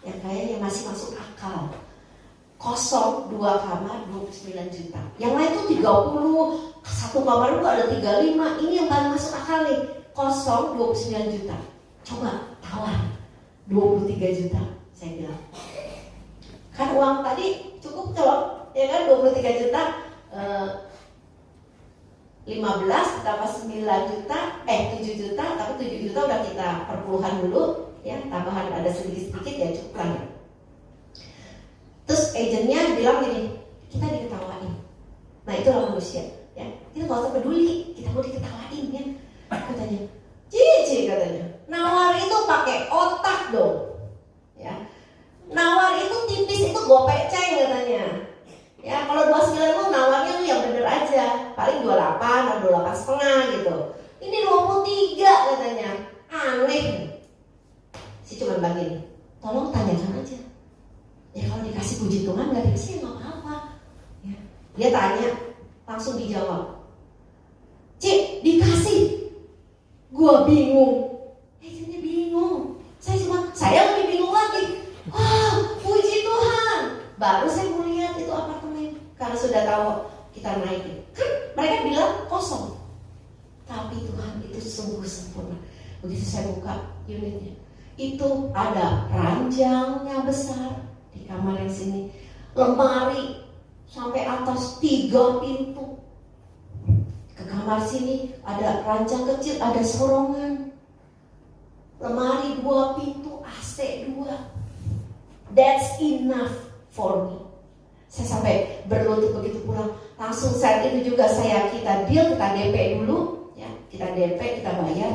yang kayaknya masih masuk akal. Kosong 2 kamar 29 juta. Yang lain tuh 30, satu kamar itu ada 35. Ini yang paling masuk akal nih. Kosong 29 juta. Coba tawar 23 juta. Saya bilang, kan uang tadi cukup kalau ya kan 23 juta 15 tambah 9 juta 7 juta, tapi 7 juta udah kita perpuluhan dulu ya, tambahan ada sedikit-sedikit ya cukup lah ya. Terus agennya bilang gini, kita diketawain. Nah itulah manusia ya, kita gak usah peduli, kita mau diketawain ya. Katanya, Cici katanya, nawar itu pakai otak dong ya. Nawar itu tipis, itu gopek ceng katanya. Ya kalau 29 itu nawarnya tuh yang bener aja, paling 28 atau 28,5 gitu. Ini 23 katanya, aneh. Si cuma begini, tolong tanyakan aja. Ya kalau dikasih puji Tuhan nggak dikasih nggak apa-apa. Ya. Dia tanya, langsung dijawab. Cik, dikasih. Gua bingung. Jadi bingung. Saya lebih bingung lagi. Wah, puji Tuhan. Baru saya mau lihat itu apartemen. Karena sudah tahu kita naikin. Kan mereka bilang kosong. Tapi Tuhan itu sungguh sempurna. Begitu saya buka unitnya, itu ada ranjangnya besar di kamar yang sini, lemari sampai atas 3 pintu. Ke kamar sini ada ranjang kecil, ada sorongan, lemari 2 pintu, AC 2. That's enough for me. Saya sampai berlutut begitu pulang. Langsung saat itu juga kita deal, kita DP dulu ya, kita DP, kita bayar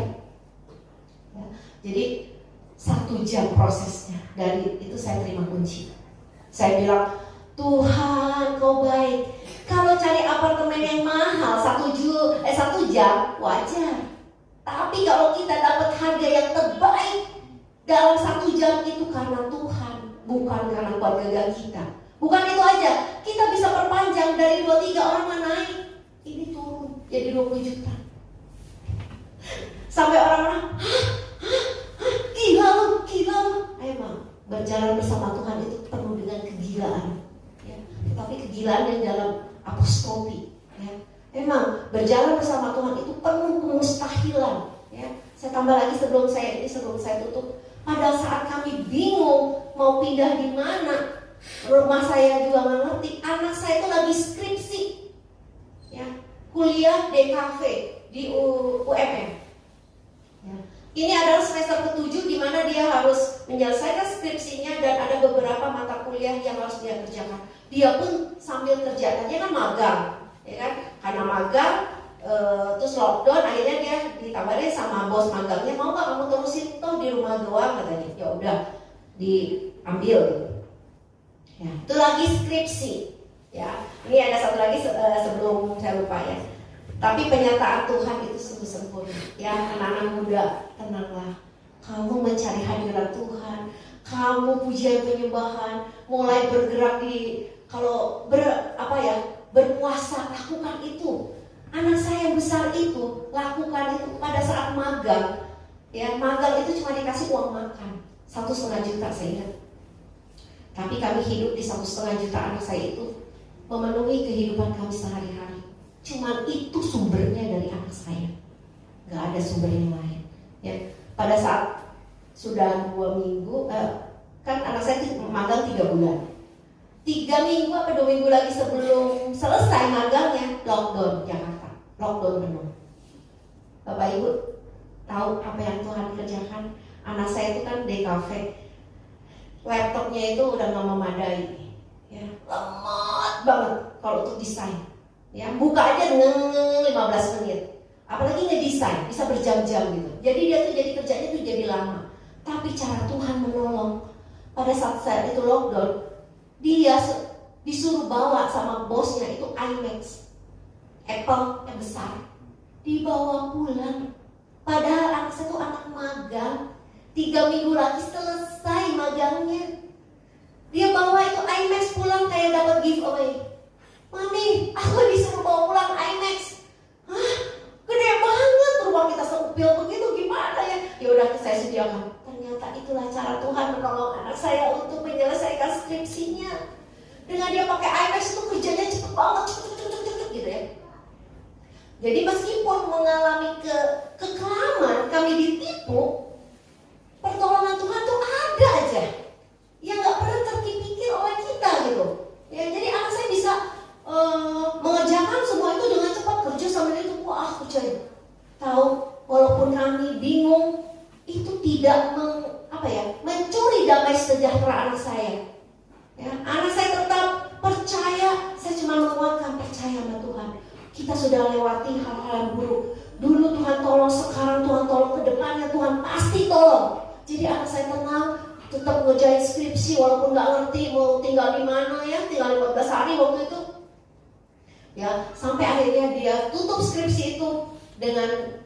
ya. Jadi 1 jam prosesnya. Dari itu saya terima kunci. Saya bilang, Tuhan kau baik. Kalau cari apartemen yang mahal 1 jam wajar. Tapi kalau kita dapat harga yang terbaik dalam 1 jam, itu karena Tuhan, bukan karena keluarga kita. Bukan itu aja, kita bisa perpanjang dari 2-3 orang naik, ini turun jadi 20 juta. Sampai orang-orang, gila lu. Emang berjalan bersama Tuhan itu penuh dengan kegilaan ya. Tetapi kegilaan yang dalam apostoli ya. Emang berjalan bersama Tuhan itu penuh kemustahilan ya. Saya tambah lagi sebelum saya tutup, pada saat kami bingung mau pindah di mana, rumah saya juga nggak ngerti, anak saya itu lagi skripsi ya, kuliah DKV di UMM ya. Ini adalah semester ke-7 di mana dia harus menyelesaikan skripsinya dan ada beberapa mata kuliah yang harus dia kerjakan. Dia pun sambil kerja, dia kan magang, ya kan? Karena magang, terus lockdown, akhirnya dia ditawarin sama bos magangnya, mau nggak kamu terusin toh di rumah doang katanya. Ya udah, diambil. Ya, itu lagi skripsi. Ya, ini ada satu lagi sebelum saya lupa ya. Tapi penyataan Tuhan itu sungguh sempurna. Ya, anak-anak muda, tenanglah. Kamu mencari hadirat Tuhan, kamu pujian penyembahan, mulai bergerak berpuasa, lakukan itu. Anak saya yang besar itu lakukan itu pada saat magang. Ya, magang itu cuma dikasih uang makan 1,5 juta saya ingat. Tapi kami hidup di 1,5 juta anak saya itu memenuhi kehidupan kami sehari-hari. Cuman itu sumbernya dari anak saya, nggak ada sumber yang lain. Ya, pada saat sudah 2 minggu, kan anak saya magang 3 bulan. 3 minggu apa 2 minggu lagi sebelum selesai magangnya, lockdown Jakarta, lockdown penuh. Bapak Ibu tahu apa yang Tuhan kerjakan? Anak saya itu kan DKV, laptopnya itu udah nggak memadai, ya, lemot banget kalau untuk desain. Ya, buka aja 15 menit. Apalagi ngedesain bisa berjam-jam gitu. Jadi dia tuh jadi kerjanya tuh jadi lama. Tapi cara Tuhan menolong. Pada saat itu lockdown, dia disuruh bawa sama bosnya itu iMac, Apple yang besar. dibawa pulang. Padahal anak saya tuh anak magang, 3 minggu lagi selesai magangnya. Dia bawa itu IMAX pulang kayak dapat giveaway. Mami, aku disuruh bawa pulang IMAX. Hah? Gede banget, rumah kita seupil begitu, gimana ya? Ya udah, saya sediakan. Ternyata itulah cara Tuhan menolong anak saya untuk menyelesaikan skripsinya. Dengan dia pakai IMAX itu kerjanya cepet banget, cepet gitu ya. Jadi meskipun mengalami kekelaman, kami ditipu, pertolongan Tuhan tuh ada aja. Yang gak pernah terpikir oleh kita gitu. Ya, jadi anak saya bisa mengerjakan semua itu dengan cepat, kerja sambil itu, wah kerja. Tahu, walaupun kami bingung, itu tidak mencuri damai sejahtera anak saya. Ya, anak saya tetap percaya, saya cuma menguatkan percaya sama Tuhan. Kita sudah lewati hal-hal yang buruk. Dulu Tuhan tolong, sekarang Tuhan tolong, ke depannya Tuhan pasti tolong. Jadi anak saya tenang, tetap ngerjain skripsi walaupun nggak ngerti mau tinggal di mana ya, tinggal 15 hari waktu itu. Ya, sampai akhirnya dia tutup skripsi itu dengan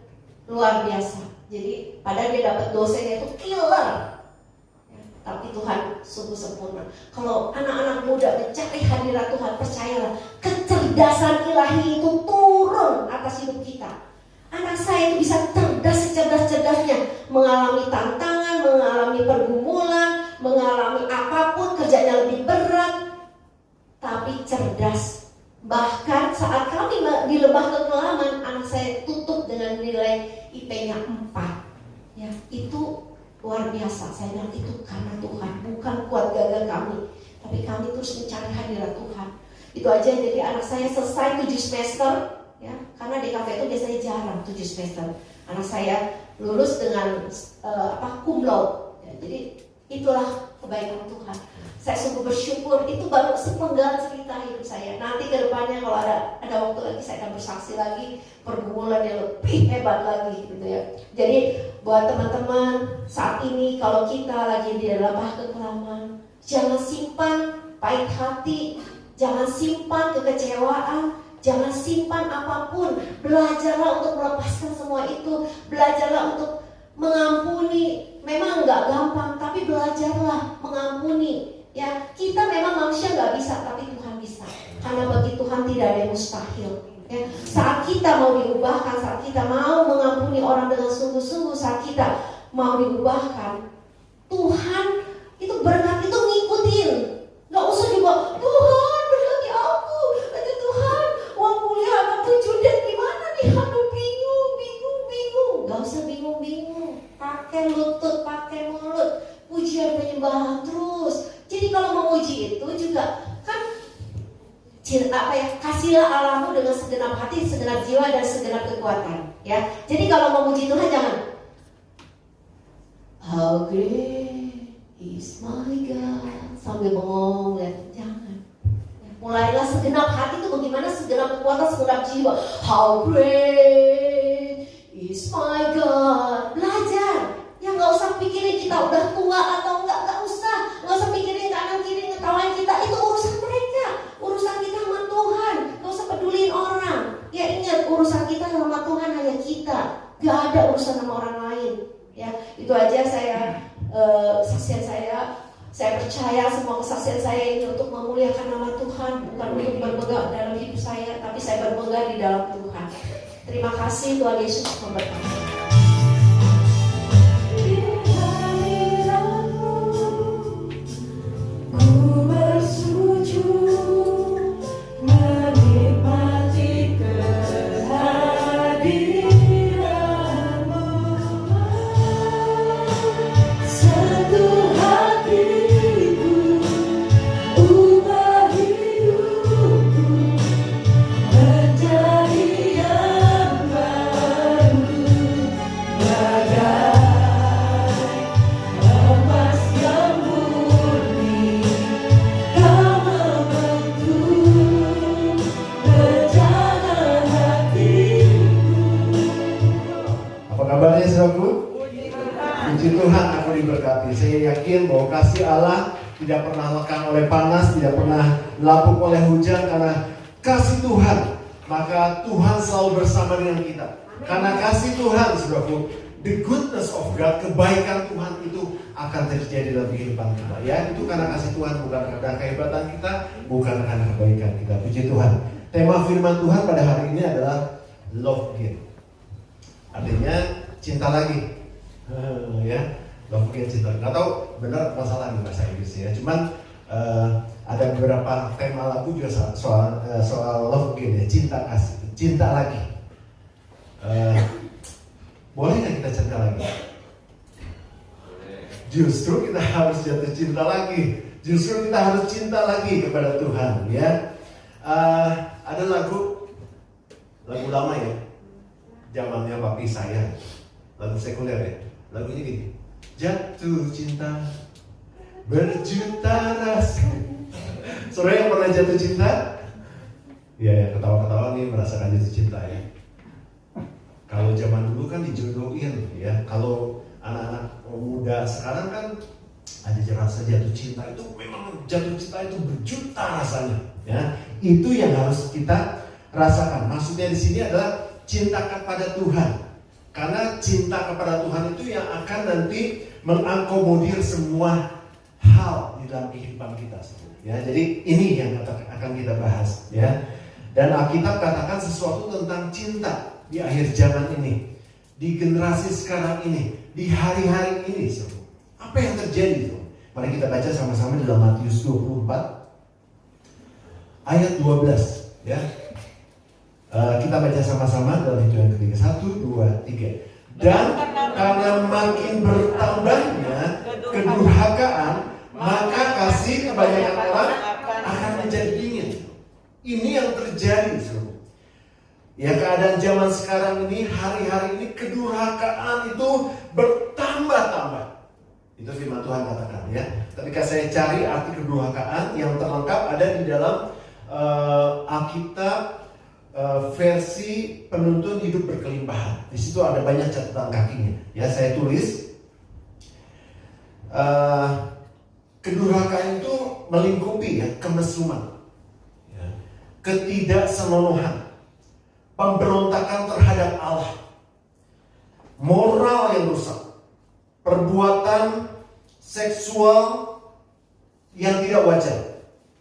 luar biasa. Jadi padahal dia dapat dosennya itu killer. Ya, tapi Tuhan sungguh sempurna. Kalau anak-anak muda mencari hadirat Tuhan, percayalah, kecerdasan ilahi itu turun atas hidup kita. Anak saya itu bisa cerdas secerdas-cerdasnya, mengalami tantangan, mengalami pergumulan, mengalami apapun, kerjanya lebih berat, tapi cerdas. Bahkan saat kami di lembah kekelaman, anak saya tutup dengan nilai IP-nya 4. Ya, itu luar biasa. Saya bilang itu karena Tuhan, bukan kuat gagah kami, tapi kami terus mencari hadirat Tuhan. Itu aja. Jadi anak saya selesai 7 semester. Ya, karena di kafe itu biasanya jarang 7 semester. Anak saya lulus dengan cum laude. Ya, jadi itulah kebaikan Tuhan. Saya sungguh bersyukur. Itu baru sepenggal cerita hidup saya. Nanti ke depannya kalau ada waktu lagi, saya akan bersaksi lagi pergumulan yang lebih hebat lagi gitu ya. Jadi buat teman-teman, saat ini kalau kita lagi di dalam kekelaman, jangan simpan pahit hati, jangan simpan kekecewaan, jangan simpan apapun. Belajarlah untuk melepaskan semua itu. Belajarlah untuk mengampuni. Memang nggak gampang, tapi belajarlah mengampuni. Ya, kita memang manusia nggak bisa, tapi Tuhan bisa. Karena bagi Tuhan tidak ada yang mustahil. Ya, saat kita mau diubahkan, saat kita mau mengampuni orang dengan sungguh-sungguh, saat kita mau diubahkan, Tuhan itu berkat itu ngikutin. Nggak usah juga, Tuhan berkati aku, nanti Tuhan uang kuliah anakku Judet gimana nih? Aduh bingung. Nggak usah bingung. Pakai lutut, pakai mulut, pujian penyembahan terus. Jadi kalau menguji itu juga kan kasihlah Allahmu dengan segenap hati, segenap jiwa dan segenap kekuatan. Ya, jadi kalau memuji Tuhan jangan How great is my God sambil bengong, jangan. Mulailah segenap hati itu bagaimana, segenap kekuatan, segenap jiwa. How great is my God. Belajar. Ya nggak usah pikirin kita udah tua atau nggak usah. Nggak usah pikirin kanan kiri ngetawain kita. Itu urusan mereka. Urusan kita sama Tuhan. Nggak usah peduliin orang. Ya ingat, urusan kita sama Tuhan hanya kita. Gak ada urusan sama orang lain. Ya itu aja kesaksian saya. Saya percaya semua kesaksian saya ini untuk memuliakan nama Tuhan, bukan untuk bermegah dalam hidup saya, tapi saya bermegah di dalam Tuhan. Terima kasih, Tuhan Yesus memberkati. Puji Tuhan, aku diberkati. Saya yakin bahwa kasih Allah tidak pernah lekang oleh panas, tidak pernah lapuk oleh hujan, karena kasih Tuhan, maka Tuhan selalu bersama dengan kita. Karena kasih Tuhan, saudaraku, the goodness of God, kebaikan Tuhan itu akan terjadi dalam kehidupan kita. Ya, itu karena kasih Tuhan, bukan karena kehebatan kita, bukan karena kebaikan kita. Puji Tuhan. Tema firman Tuhan pada hari ini adalah love again. Artinya cinta lagi. Ya, love again, cinta. Nggak tahu benar masalah di bahasa Inggris ya. Cuman ada beberapa tema lagu juga soal love again ya, cinta kasih, cinta lagi. Boleh nggak kita cinta lagi? Justru kita harus jatuh cinta lagi. Justru kita harus cinta lagi kepada Tuhan, ya. Ada lagu lama ya, zamannya papi saya, lagu sekuler ya. Lagunya gini, jatuh cinta berjuta rasa. Saudara yang pernah jatuh cinta? Ya, ketawa-ketawa nih merasakan jatuh cinta ya. Kalau zaman dulu kan dijodohin ya. Kalau anak-anak muda sekarang kan ada rasa jatuh cinta itu memang jatuh cinta itu berjuta rasanya ya. Itu yang harus kita rasakan. Maksudnya di sini adalah cinta kepada Tuhan. Karena cinta kepada Tuhan itu yang akan nanti mengakomodir semua hal di dalam kehidupan kita ya. Jadi ini yang akan kita bahas ya. Dan Alkitab katakan sesuatu tentang cinta di akhir zaman ini, di generasi sekarang ini, di hari-hari ini. Apa yang terjadi itu? Mari kita baca sama-sama dalam Matius 24 ayat 12 ya. Kita baca sama-sama dalam hitungan ketiga. 1, 2, 3. Dan karena makin bertambahnya kedurhakaan, maka kasih kebanyakan orang akan menjadi dingin. Ini yang terjadi, ya, keadaan zaman sekarang ini, hari-hari ini kedurhakaan itu bertambah-tambah. Itu firman Tuhan katakan ya. Ketika saya cari arti kedurhakaan yang terlengkap ada di dalam Alkitab versi penuntun hidup berkelimpahan. Di situ ada banyak catatan kakinya. Ya, saya tulis kedurhakaan itu melingkupi ya kemesuman, ya, ketidaksenonohan, pemberontakan terhadap Allah, moral yang rusak, perbuatan seksual yang tidak wajar,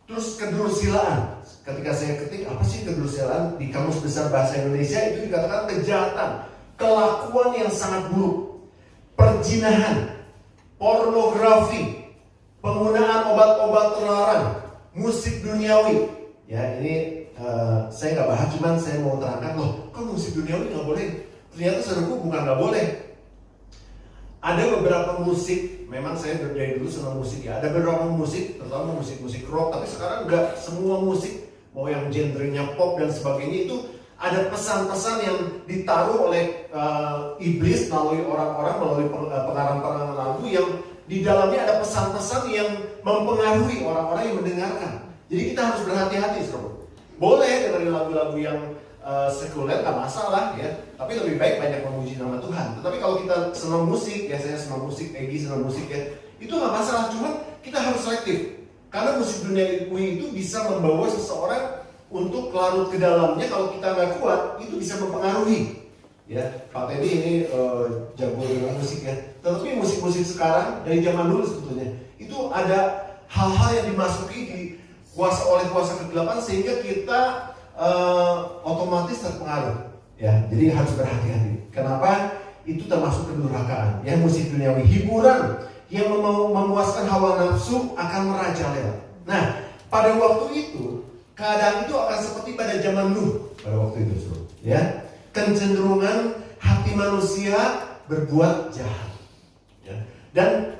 terus kedursilaan. Ketika saya ketik apa sih kedursilaan di Kamus Besar Bahasa Indonesia, itu dikatakan kejahatan, kelakuan yang sangat buruk, perzinahan, pornografi, penggunaan obat-obat terlarang, musik duniawi. Ya, ini saya nggak bahas, cuman saya mau terangkan loh, kok musik duniawi nggak boleh? Ternyata saudaraku bukan nggak boleh. Ada beberapa musik, memang saya dari dulu senang musik ya. Ada beberapa musik, terutama musik-musik rock, tapi sekarang nggak semua musik, mau yang genrenya pop dan sebagainya itu ada pesan-pesan yang ditaruh oleh iblis melalui orang-orang, melalui pengarang-pengarang lagu yang di dalamnya ada pesan-pesan yang mempengaruhi orang-orang yang mendengarkan. Jadi kita harus berhati-hati, saudara. Boleh dengerin lagu-lagu yang sekuler, nggak masalah ya. Tapi lebih baik banyak memuji nama Tuhan. Tetapi kalau kita senang musik, ya saya senang musik, Egy senang musik ya, itu nggak masalah. Cuma kita harus selektif. Karena musik dunia itu bisa membawa seseorang untuk larut ke dalamnya. Kalau kita nggak kuat, itu bisa mempengaruhi. Ya, Pak Teddy ini jago dengan musik ya. Tetapi musik-musik sekarang dari zaman dulu sebetulnya itu ada hal-hal yang dimasuki oleh kuasa kegelapan sehingga kita otomatis terpengaruh. Ya, jadi harus berhati-hati. Kenapa? Itu termasuk kedurhakaan. Ya, musik duniawi, hiburan yang memuaskan hawa nafsu akan merajalela. Nah, pada waktu itu keadaan itu akan seperti pada zaman Nuh pada waktu itu, ya. Kecenderungan hati manusia berbuat jahat. Ya. Dan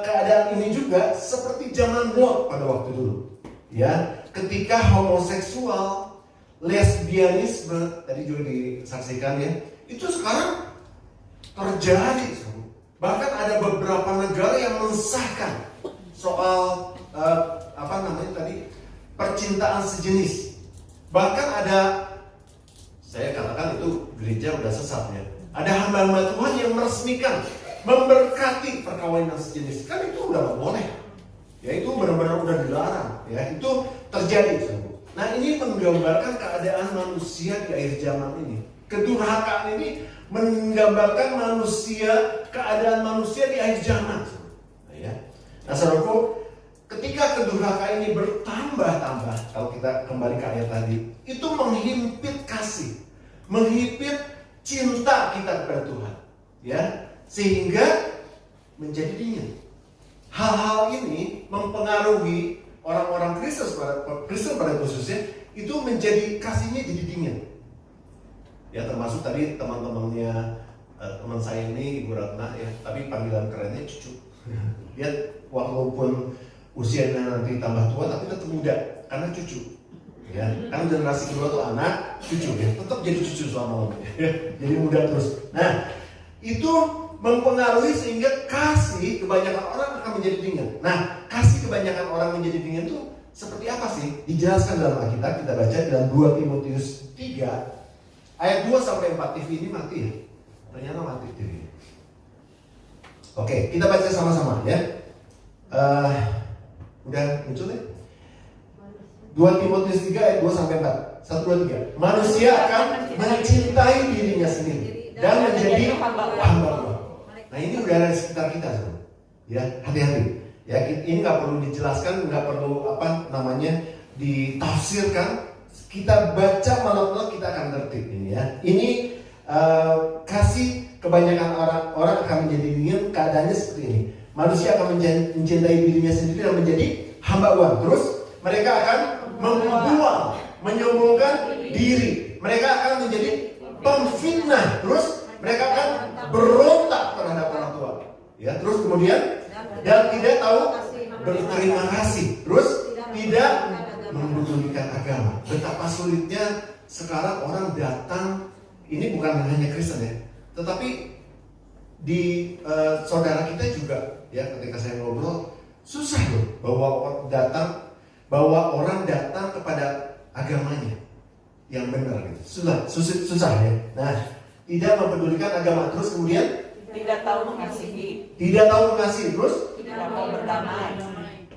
keadaan ini juga seperti zaman Lot pada waktu dulu. Ya, ketika homoseksual, lesbianisme tadi juga disaksikan ya, itu sekarang terjadi. Bahkan ada beberapa negara yang mensahkan soal percintaan sejenis. Bahkan ada, saya katakan itu gereja udah sesat ya. Ada hamba-hamba Tuhan yang meresmikan, memberkati perkawinan sejenis. Kan itu udah gak boleh. Ya itu benar-benar udah dilarang. Ya itu terjadi. Nah ini menggambarkan keadaan manusia di akhir zaman ini. Kedurhakaan ini menggambarkan manusia, keadaan manusia di akhir zaman. Nah, saudaraku, ketika kedurhakaan ini bertambah-tambah, kalau kita kembali ke ayat tadi, itu menghimpit kasih, menghimpit cinta kita kepada Tuhan, ya, sehingga menjadi dingin. Hal-hal ini mempengaruhi orang-orang Kristen pada khususnya, itu menjadi kasihnya jadi dingin. Ya, termasuk tadi teman-temannya teman saya ini, Ibu Ratna, ya, tapi panggilan kerennya cucu. Dia walaupun usianya nanti tambah tua, tapi tetap muda karena cucu. Ya, kan generasi kedua tuh anak, cucu, ya, tetap jadi cucu selama-lamanya. Jadi muda terus. Nah, itu mempengaruhi sehingga kasih kebanyakan orang akan menjadi dingin. Nah, kasih kebanyakan orang menjadi dingin itu seperti apa sih? Dijelaskan dalam Alkitab, kita baca dalam 2 Timotius 3 ayat 2-4. TV ini mati ya? Ternyata mati TV. Oke, kita baca sama-sama ya. Udah muncul ya? 2 Timotius 3 ayat 2-4. 1, 2, 3. Manusia akan mencintai dirinya sendiri dan menjadi hamba Allah. Nah, ini udah ada di sekitar kita, saudara. Ya, hati-hati. Ya, ini nggak perlu dijelaskan, nggak perlu ditafsirkan. Kita baca malam-malam kita akan ngerti ini ya. Ini kasih kebanyakan orang akan menjadi dingin, keadaannya seperti ini. Manusia akan mencintai dirinya sendiri dan menjadi hamba uang. Terus mereka akan membual, menyombongkan diri. Mereka akan menjadi pemfitnah. Terus mereka akan berontak terhadap orang tua. Ya, terus kemudian dan tidak tahu berterima kasih. Terus tidak mempedulikan agama. Betapa sulitnya sekarang orang datang, ini bukan hanya Kristen ya, tetapi di saudara kita juga ya, ketika saya ngobrol susah loh bawa orang datang kepada agamanya yang benar gitu. Susah ya. Nah, tidak mempedulikan agama, terus kemudian tidak tahu mengasihi, terus tidak mau berdamai,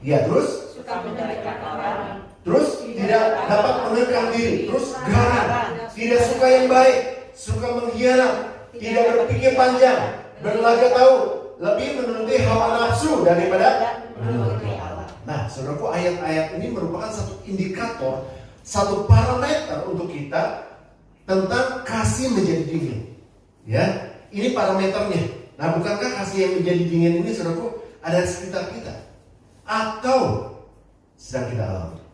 ya, terus suka menjelekkan orang, terus tidak dapat mengendalikan diri, terus garang, tidak suka yang baik, suka mengkhianat, tidak berpikir panjang, berlaga tahu, lebih menuruti hawa nafsu daripada menuruti Allah. Nah, saudaraku, ayat-ayat ini merupakan satu indikator, satu parameter untuk kita tentang kasih menjadi dingin. Ya, ini parameternya. Nah, bukankah kasih yang menjadi dingin ini, saudaraku, ada di sekitar kita atau sedang kita alami?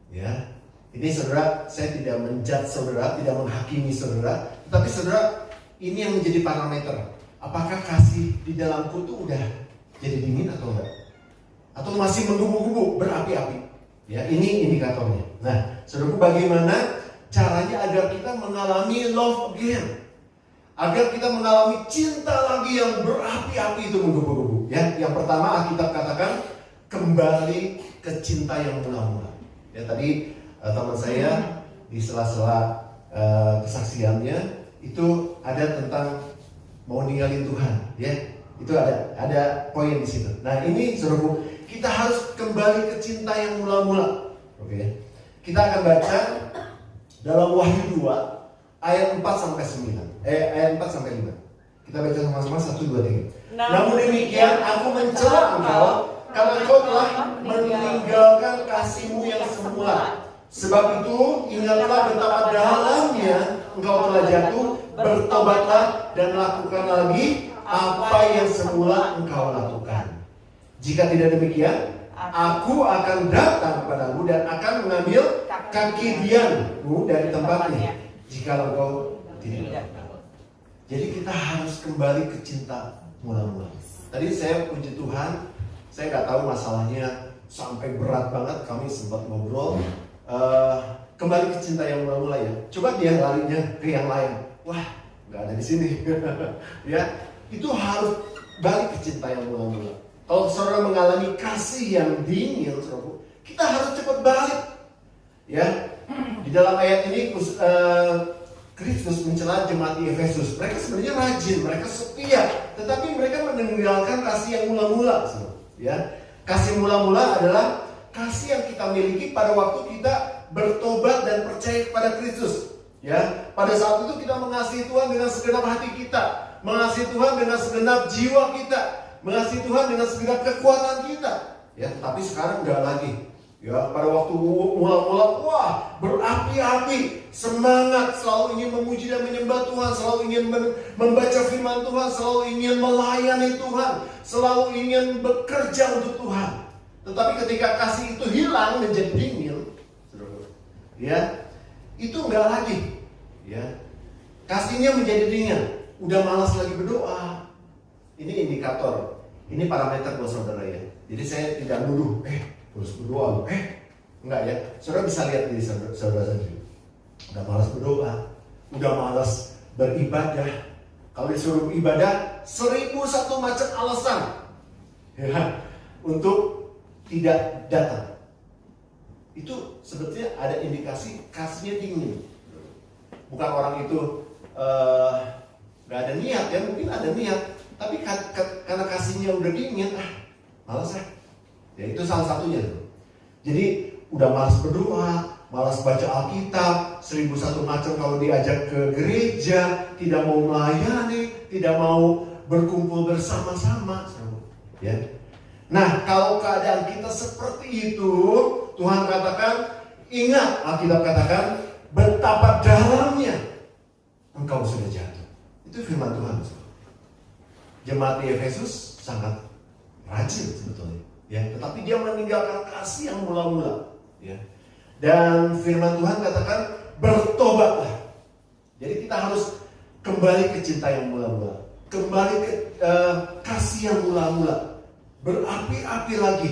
Ya, ini saudara, saya tidak menjudge saudara, tidak menghakimi saudara, tetapi saudara, ini yang menjadi parameter. Apakah kasih di dalamku itu udah jadi dingin atau enggak? Atau masih menggubu-gubu, berapi-api? Ya, ini indikatornya. Nah, saudaraku, bagaimana caranya agar kita mengalami love again? Agar kita mengalami cinta lagi yang berapi-api itu menggebu-gebu. Ya, yang pertama Alkitab katakan kembali ke cinta yang mula-mula. Ya, tadi teman saya di sela-sela kesaksiannya itu ada tentang mau ninggalin Tuhan. Ya, itu ada poin di situ. Nah, ini saudaraku, kita harus kembali ke cinta yang mula-mula. Oke. Kita akan baca dalam Wahyu 2 ayat 4-9. Ayat 4-5. Kita baca sama-sama 1, 2, 3. Namun demikian aku mencela engkau karena engkau telah meninggalkan kasihmu yang semula. Sebab itu ingatlah betapa dalamnya engkau telah jatuh, bertobatlah dan lakukan lagi apa yang semula engkau lakukan. Jika tidak demikian, aku akan datang kepadamu dan akan mengambil kaki dianmu dari tempatnya. Jika engkau tidak. Jadi kita harus kembali ke cinta mula-mula. Tadi saya puji Tuhan, saya nggak tahu masalahnya sampai berat banget. Kami sempat ngobrol. Kembali ke cinta yang mula-mula ya. Coba dia larinya ke yang lain. Wah, nggak ada di sini. Ya, itu harus balik ke cinta yang mula-mula. Kalau saudara mengalami kasih yang dingin, kita harus cepat balik. Ya, di dalam ayat ini Kristus mencela jemaat di Efesus. Mereka sebenarnya rajin, mereka setia, tetapi mereka meninggalkan kasih yang mula-mula. Ya, kasih mula-mula adalah kasih yang kita miliki pada waktu kita bertobat dan percaya kepada Kristus. Ya, pada saat itu kita mengasihi Tuhan dengan segenap hati kita, mengasihi Tuhan dengan segenap jiwa kita, mengasihi Tuhan dengan segenap kekuatan kita. Ya, tapi sekarang enggak lagi. Ya, pada waktu mula-mula, wah, berapi-api, semangat, selalu ingin memuji dan menyembah Tuhan, selalu ingin membaca firman Tuhan, selalu ingin melayani Tuhan, selalu ingin bekerja untuk Tuhan. Tetapi ketika kasih itu hilang menjadi dingin, ya, itu enggak lagi. Ya, kasihnya menjadi dingin, udah malas lagi berdoa. Ini indikator, ini parameter buat saudara ya. Jadi saya tidak nuduh, terus berdoa, enggak ya. Saudara bisa lihat diri saudara sendiri. Udah malas berdoa, udah malas beribadah. Kalau disuruh ibadah, 1001 macam alasan ya, untuk tidak datang. Itu sebetulnya ada indikasi kasihnya dingin. Bukan orang itu gak ada niat ya, mungkin ada niat, tapi karena kasihnya udah dingin, malas ya. Ya itu salah satunya. Jadi udah malas berdoa, malas baca Alkitab, 1001 macam kalau diajak ke gereja, tidak mau melayani, tidak mau berkumpul bersama-sama. Ya. Nah, kalau keadaan kita seperti itu, Tuhan katakan, ingat, Alkitab katakan, betapa dalamnya engkau sudah jatuh. Itu firman Tuhan. Jemaat di Efesus sangat rajin sebetulnya. Ya, tetapi dia meninggalkan kasih yang mula-mula. Ya. Dan firman Tuhan katakan, bertobatlah. Jadi kita harus kembali ke cinta yang mula-mula, kembali ke kasih yang mula-mula, berapi-api lagi,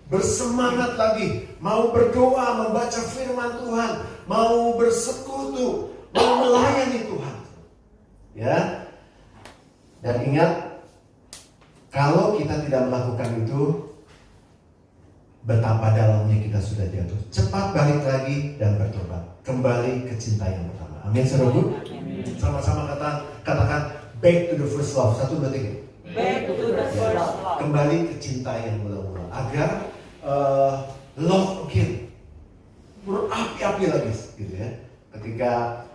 bersemangat lagi, mau berdoa, membaca firman Tuhan, mau bersekutu, mau melayani Tuhan. Ya. Dan ingat, kalau kita tidak melakukan itu, betapa dalamnya kita sudah jatuh. Cepat balik lagi dan bertobat, kembali ke cinta yang pertama. Amin, saudaraku. Sama-sama katakan back to the first love. 1, 2, 3. Back to the first love. Kembali ke cinta yang mula-mula, agar love again, berapi-api lagi, gitu ya. Ketika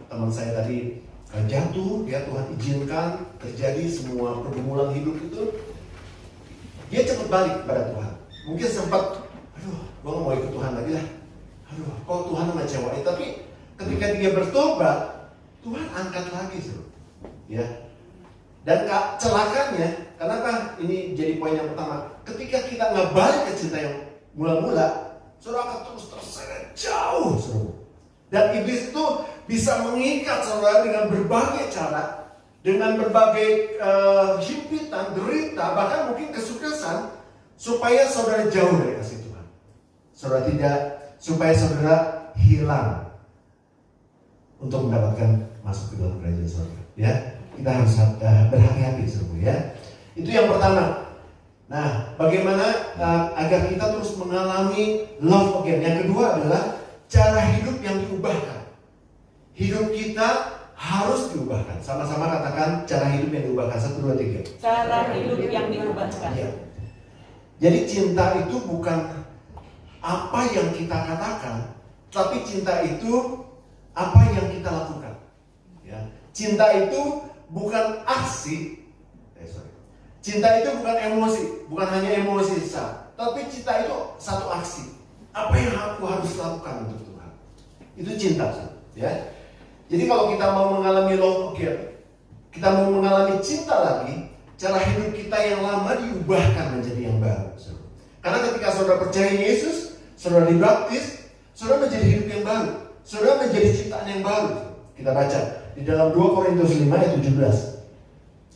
teman saya tadi jatuh, ya Tuhan izinkan terjadi semua pergumulan hidup itu, dia cepat balik kepada Tuhan. Mungkin sempat, aduh, gue gak mau ikut Tuhan lagi lah. Aduh, kok Tuhan mengecewain. Tapi ketika dia bertobat, Tuhan angkat lagi, ya. Dan celakanya, kenapa ini jadi poin yang pertama? Ketika kita nggak balik ke cinta yang mula-mula, saudara akan terus terseret jauh, saudara. Dan iblis itu bisa mengikat saudara dengan berbagai cara, dengan berbagai himpitan, derita, bahkan mungkin kesuksesan, supaya saudara jauh dari kasih Tuhan. Saudara tidak, supaya saudara hilang untuk mendapatkan masuk ke dalam kerajaan saudara. Ya, kita harus berhati-hati, saudara. Ya, itu yang pertama. Nah, bagaimana agar kita terus mengalami love again? Yang kedua adalah cara hidup yang diubahkan. Hidup kita harus diubahkan. Sama-sama katakan cara hidup yang diubahkan. 1, 2, 3. Cara hidup yang diubahkan. Ya. Jadi cinta itu bukan apa yang kita katakan, tapi cinta itu apa yang kita lakukan. Ya. Cinta itu bukan aksi. Cinta itu bukan emosi, bukan hanya emosi saja, tapi cinta itu satu aksi. Apa yang aku harus lakukan untuk Tuhan? Itu cinta, ya. Jadi kalau kita mau mengalami love again, kita mau mengalami cinta lagi, cara hidup kita yang lama diubahkan menjadi yang baru. Karena ketika saudara percaya Yesus, saudara dibaptis, saudara menjadi hidup yang baru, saudara menjadi ciptaan yang baru. Kita baca di dalam 2 Korintus 5 ayat 17.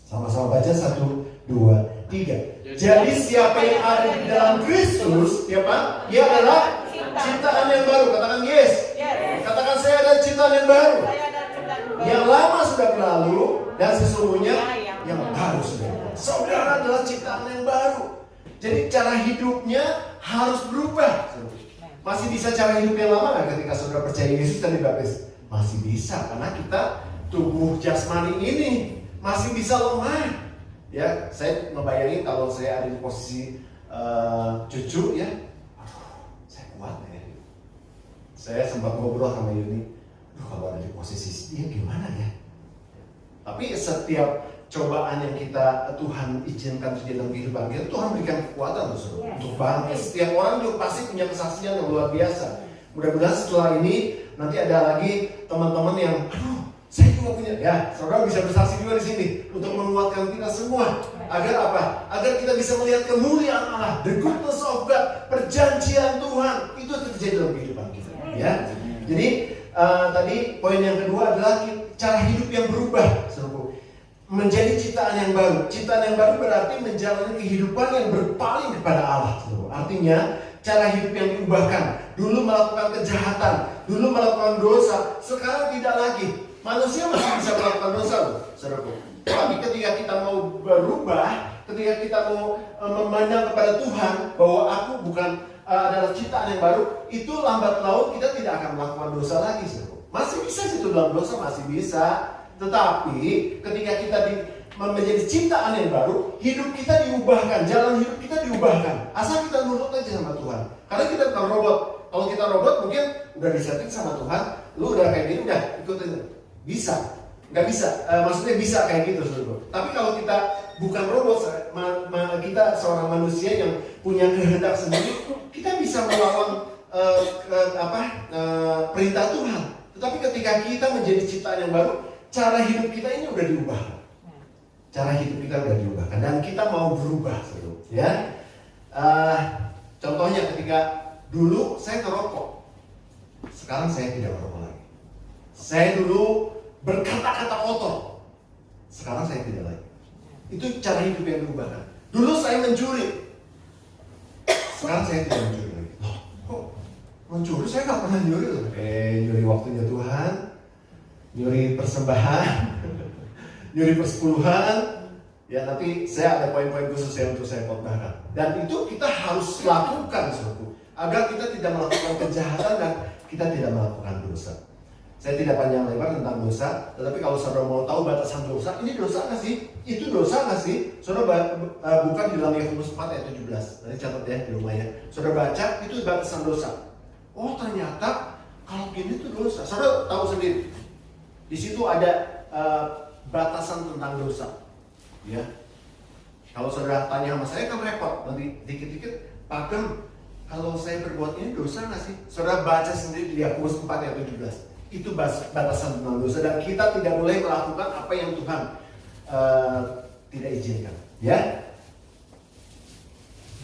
Sama-sama baca 1, 2, 3. Jadi siapa yang ada di dalam Kristus, siapa? Dia adalah ciptaan yang baru. Katakan yes. Katakan saya ada ciptaan yang baru. Yang lama sudah berlalu dan sesungguhnya yang baru sudah. Saudara adalah ciptaan yang baru. Jadi cara hidupnya harus berubah. Masih bisa cara hidup yang lama nggak ketika saudara percaya Yesus dan dibaptis? Masih bisa, karena kita tubuh jasmani ini masih bisa lemah. Ya, saya ngebayangin kalau saya ada di posisi cucu ya, saya kuat ya. Saya sempat ngobrol sama Yuni, kalau ada di posisi dia gimana ya? Tapi setiap cobaan yang Tuhan izinkan terjadi dalam kehidupan kita, Tuhan berikan kekuatan untuk bangkit. Setiap orang juga pasti punya kesaksian yang luar biasa. Mudah-mudahan setelah ini nanti ada lagi teman-teman yang, aduh, saya juga punya. Ya, saudara bisa bersaksi juga di sini untuk menguatkan kita semua. Agar apa? Agar kita bisa melihat kemuliaan Allah, the goodness of God, perjanjian Tuhan itu terjadi dalam kehidupan kita. Ya, jadi tadi poin yang kedua adalah cara hidup yang berubah, saudara. Menjadi ciptaan yang baru. Ciptaan yang baru berarti menjalani kehidupan yang berpaling kepada Allah. Artinya cara hidup yang diubahkan. Dulu melakukan kejahatan, dulu melakukan dosa, sekarang tidak lagi. Manusia masih bisa melakukan dosa, saudaraku. Tapi ketika kita mau berubah, ketika kita mau memandang kepada Tuhan bahwa aku bukan adalah ciptaan yang baru, itu lambat laun kita tidak akan melakukan dosa lagi, saudaraku. Masih bisa situ dalam dosa, masih bisa. Tetapi ketika kita menjadi ciptaan yang baru, hidup kita diubahkan, jalan hidup kita diubahkan. Asal kita nurut aja sama Tuhan. Karena kita bukan robot. Kalau kita robot mungkin udah disetting sama Tuhan, lu udah kayak gini, udah ikutin. Bisa, nggak bisa. Maksudnya bisa kayak gitu, saudara. Tapi kalau kita bukan robot, kita seorang manusia yang punya kehendak sendiri, kita bisa melawan perintah Tuhan. Tetapi ketika kita menjadi ciptaan yang baru, cara hidup kita ini udah diubahkan. Cara hidup kita udah diubahkan dan kita mau berubah, saudara. Ya, contohnya ketika dulu saya ngerokok, sekarang saya tidak merokok lagi. Saya dulu berkata-kata kotor, sekarang saya tidak lagi. Itu cara hidup yang diubahkan. Dulu saya mencuri, sekarang saya tidak mencuri lagi. Loh, kok mencuri? Saya nggak pernah nyuri loh. Nyuri waktunya Tuhan, nyuri persembahan, nyuri persepuluhan. Ya, nanti saya ada poin-poin khusus yang untuk saya khotbahkan. Dan itu kita harus lakukan, saudaraku, agar kita tidak melakukan kejahatan dan kita tidak melakukan dosa. Saya tidak panjang lebar tentang dosa, tetapi kalau saudara mau tahu batasan dosa, ini dosa nggak sih? Itu dosa nggak sih? Saudara buka di dalam Yakobus 4 ayat 17. Nanti catat ya di rumahnya. Saudara baca, itu batasan dosa. Oh, ternyata kalau gini itu dosa. Saudara tahu sendiri. Di situ ada batasan tentang dosa. Ya. Kalau saudara tanya sama saya kan repot. Nanti dikit-dikit, Pak Gem, kalau saya berbuat ini dosa nggak sih? Saudara baca sendiri di Yakobus 4 ayat 17. Itu batasan tentang dosa dan kita tidak boleh melakukan apa yang Tuhan tidak izinkan. Ya.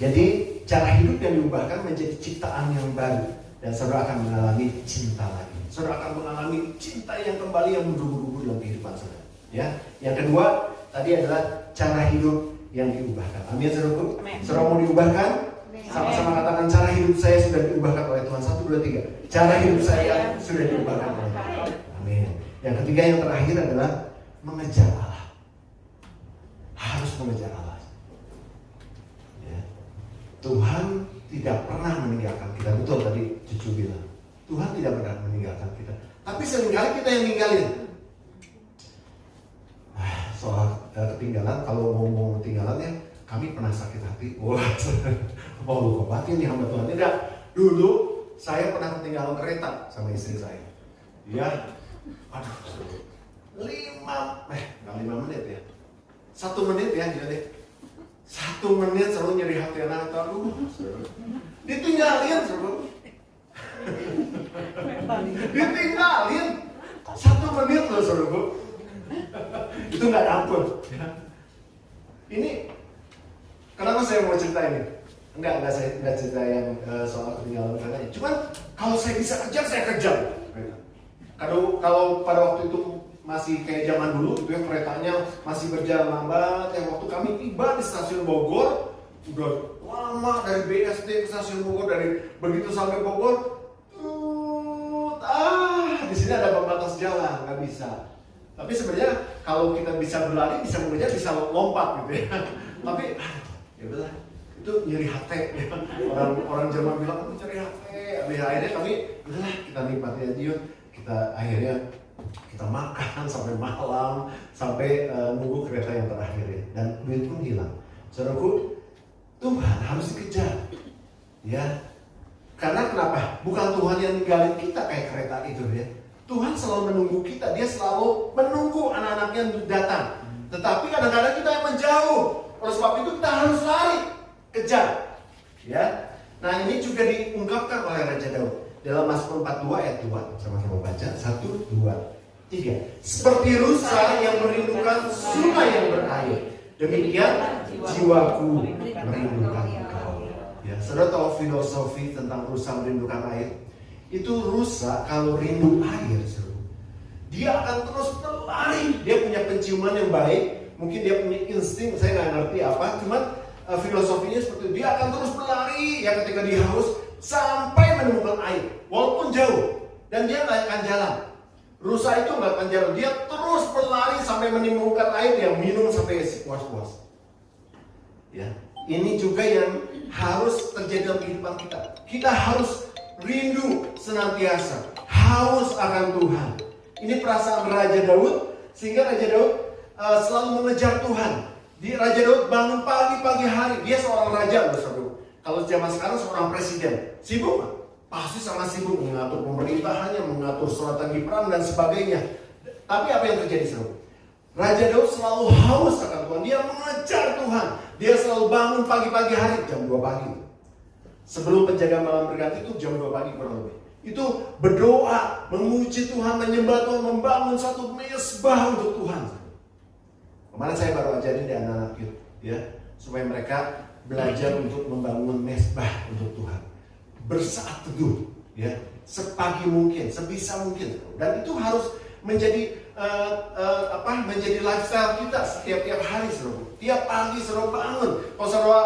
Jadi cara hidup yang diubahkan menjadi ciptaan yang baru dan saudara akan mengalami cinta lagi. Saudara akan mengalami cinta yang kembali yang menggebu-gebu dalam kehidupan saudara. Ya. Yang kedua tadi adalah cara hidup yang diubahkan. Amin, saudaraku. Saudara mau diubahkan? Sama-sama katakan, cara hidup saya sudah diubahkan oleh Tuhan. 1, 2, 3. Cara hidup saya sudah diubahkan oleh Tuhan. Amin. Yang ketiga, yang terakhir adalah mengejar Allah. Harus mengejar Allah. Ya. Tuhan tidak pernah meninggalkan kita. Betul tadi cucu bilang. Tuhan tidak pernah meninggalkan kita. Tapi seringkali kita yang ninggalin. Soal ketinggalan, kalau ngomong ketinggalan ya, kami pernah sakit hati. Wah, mau lupa batin nih hamba Tuhan. Tidak, dulu saya pernah ketinggalan kereta sama istri saya. Ya, aduh, 5 menit ya. 1 menit ya, jadi 1 menit selalu nyeri hati anak. Aduh, ditinggalin selalu. Ditinggalin 1 menit loh saudara. Itu nggak ampun. Ini kenapa saya mau cerita ini? Enggak saya cerita yang soal ketinggalan keretanya. Cuman kalau saya bisa kejar, saya kejar. Kalau pada waktu itu masih kayak zaman dulu, itu ya keretanya masih berjalan lambat. Yang waktu kami tiba di stasiun Bogor, udah lama dari BSD ke stasiun Bogor, dari begitu sampai Bogor, di sini ada pembatas jalan, nggak bisa. Tapi sebenarnya kalau kita bisa berlari, bisa mengejar, bisa lompat gitu ya. Tapi ya udahlah, itu nyeri hati ya. Orang Jerman bilang aku nyeri hati. Akhirnya kami udahlah kita nikmati aja yuk. Akhirnya kita makan sampai malam, sampai nunggu kereta yang terakhir ya. Dan duit pun hilang. Saudaraku, Tuhan harus dikejar. Ya. Karena kenapa? Bukan Tuhan yang ninggalin kita kayak kereta itu ya. Tuhan selalu menunggu kita, dia selalu menunggu anak-anaknya untuk datang. Tetapi kadang-kadang kita yang menjauh. Oleh sebab itu kita harus lari, kejar. Ya. Nah ini juga diungkapkan oleh Raja Daud dalam Mazmur 42 ayat 2. Sama-sama baca, 1, 2, 3. Seperti rusa yang merindukan sungai yang berair, demikian jiwaku merindukan Engkau. Ya, saudara tahu filosofi tentang rusa merindukan air? Itu rusa kalau rindu air, dia akan terus berlari. Dia punya penciuman yang baik, mungkin dia punya insting, saya nggak ngerti apa, cuman filosofinya seperti itu. Dia akan terus berlari ya ketika dia haus sampai menemukan air, walaupun jauh, dan dia nggak akan jalan. Rusa itu nggak akan jalan, dia terus berlari sampai menemukan air, dia minum sampai puas-puas. Ya, ini juga yang harus terjadi dalam kehidupan kita. Kita harus rindu senantiasa, haus akan Tuhan. Ini perasaan Raja Daud, sehingga Raja Daud selalu mengejar Tuhan. Raja Daud bangun pagi hari, dia seorang raja loh saudara. Kalau zaman sekarang seorang presiden, sibuk kan? Pasti sangat sibuk mengatur pemerintahannya, mengatur strategi perang dan sebagainya. Tapi apa yang terjadi saudara? Raja Daud selalu haus akan Tuhan, dia mengejar Tuhan. Dia selalu bangun pagi hari, jam 2 pagi. Sebelum penjaga malam berganti itu jam 2 pagi kurang lebih. Itu berdoa, memuji Tuhan, menyembah Tuhan, membangun satu mezbah untuk Tuhan. Kemarin saya baru ajarin di anak-anak youth, ya, supaya mereka belajar untuk membangun mezbah untuk Tuhan. Bersaat teduh, ya, sepagi mungkin, sebisa mungkin. Dan itu harus menjadi menjadi lifestyle kita setiap hari, saudara. Tiap pagi saudara bangun. Kalau saudara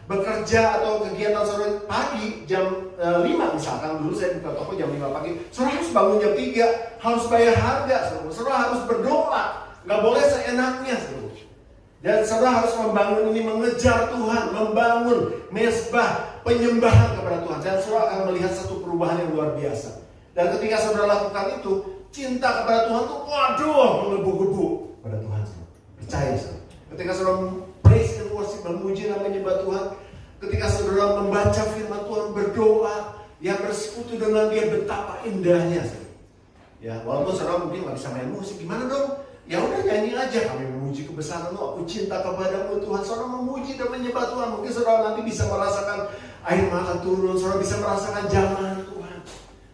bekerja atau kegiatan saudara pagi jam 5 misalkan, dulu saya buka toko jam 5 pagi, saudara harus bangun jam 3, harus bayar harga, saudara harus berdoa, nggak boleh seenaknya, saudara. Dan saudara harus membangun ini, mengejar Tuhan, membangun mezbah penyembahan kepada Tuhan, dan saudara akan melihat satu perubahan yang luar biasa. Dan ketika saudara lakukan itu, cinta kepada Tuhan tuh waduh menggebu-gebu pada Tuhan, saudara. Percaya, saudara. Ketika saudara praise and worship, memuji dan menyembah Tuhan, ketika saudara membaca firman Tuhan, berdoa, yang bersekutu dengan Dia, betapa indahnya, saudara. Ya, walaupun saudara mungkin nggak bisa main musik, gimana dong? Ya udah nyanyi aja, kami memuji kebesaran-Mu, aku cinta kepadamu Tuhan. Saudara memuji dan menyembah Tuhan, mungkin saudara nanti bisa merasakan air mata turun, saudara bisa merasakan jamahan Tuhan,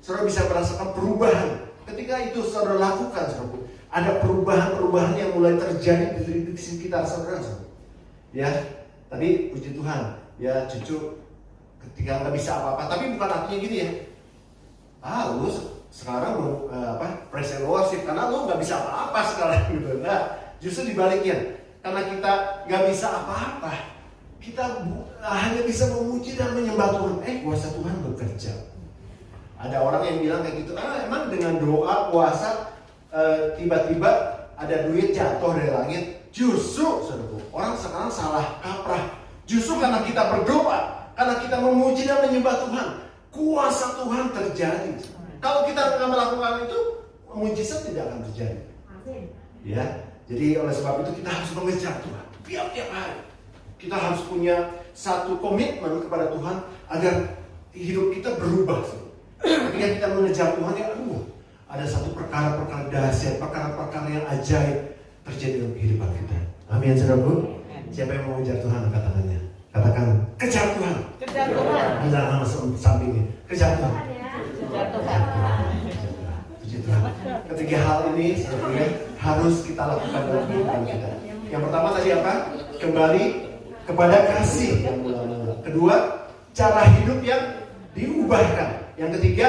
saudara bisa merasakan perubahan. Ketika itu saudara lakukan, saudara, ada perubahan-perubahan yang mulai terjadi di sekitar saudara. Ya, tadi puji Tuhan, ya cucu ketika nggak bisa apa-apa, tapi bukan artinya gini ya. Lu sekarang mau praise and worship karena lu nggak bisa apa-apa sekarang gitu. Nah, justru dibaliknya, karena kita nggak bisa apa-apa, kita hanya bisa memuji dan menyembah Tuhan. Kuasa Tuhan bekerja. Ada orang yang bilang kayak gitu, emang dengan doa, puasa, tiba-tiba ada duit jatuh dari langit. Justru, saudara, orang sekarang salah kaprah. Justru karena kita berdoa, karena kita memuji dan menyembah Tuhan, kuasa Tuhan terjadi. Kalau kita tidak melakukan itu, mujizat tidak akan terjadi. Ya, jadi oleh sebab itu kita harus mengejar Tuhan tiap-tiap hari. Kita harus punya satu komitmen kepada Tuhan agar hidup kita berubah. Ketika kita mengejar Tuhan, ya ada satu perkara-perkara dahsyat, perkara-perkara yang ajaib terjadi dalam kehidupan kita. Amin, saudaraku. Siapa yang mau mengejar Tuhan, angkat tangannya. Katakan, kejar Tuhan. Kejar Tuhan. Jangan sampingnya. Kejar Tuhan. Kejar Tuhan. Puji Tuhan. Ketiga hal ini sebetulnya harus kita lakukan dalam kehidupan kita. Yang pertama tadi apa? Kembali kepada kasih yang mula-mula. Kedua, cara hidup yang diubahkan. Yang ketiga,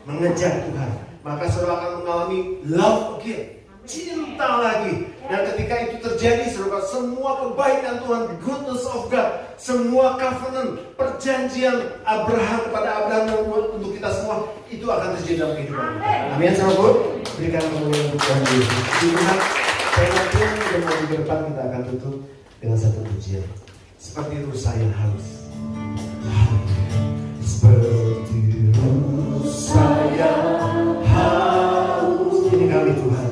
mengejar Tuhan. Maka saudara akan mengalami love again, cinta lagi. Dan ketika itu terjadi, saudara, semua kebaikan Tuhan, the goodness of God, semua covenant, perjanjian Abraham kepada Abraham untuk kita semua, itu akan terjadi dalam kehidupan. Amin, saudara. Berikan kemuliaan untuk Tuhan Yesus. Tuhan, saya yakin dengan di depan kita akan tutup dengan satu pujian. Seperti rusa yang haus. Seperti rusa yang haus. Ini kami Tuhan.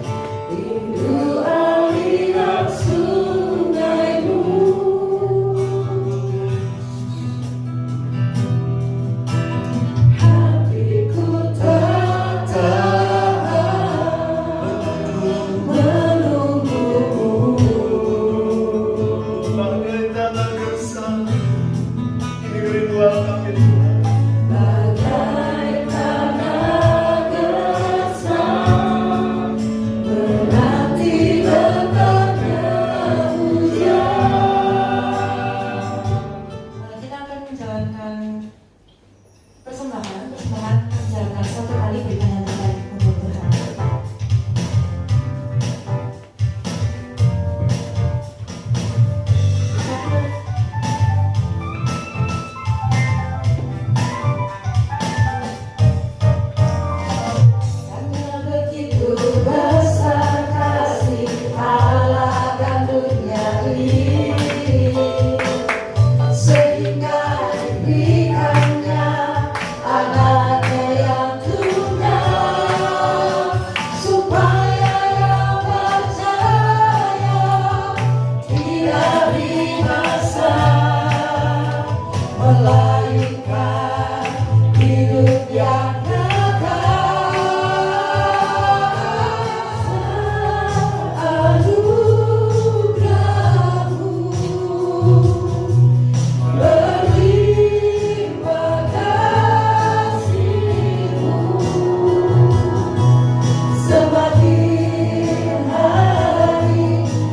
Tuhan kami Tuhan. Kita akan menjalankan persembahan menjalankan satu kali berikan yang terbaik untuk Tuhan. Karena begitu besar kasih Allah dan dunia ini, sehingga diberikannya anaknya yang tunggal, supaya yang percaya tidak binasa, melainkan hidup yang kekal. Anugerah-Mu berlimpah kasih-Mu, semakin hari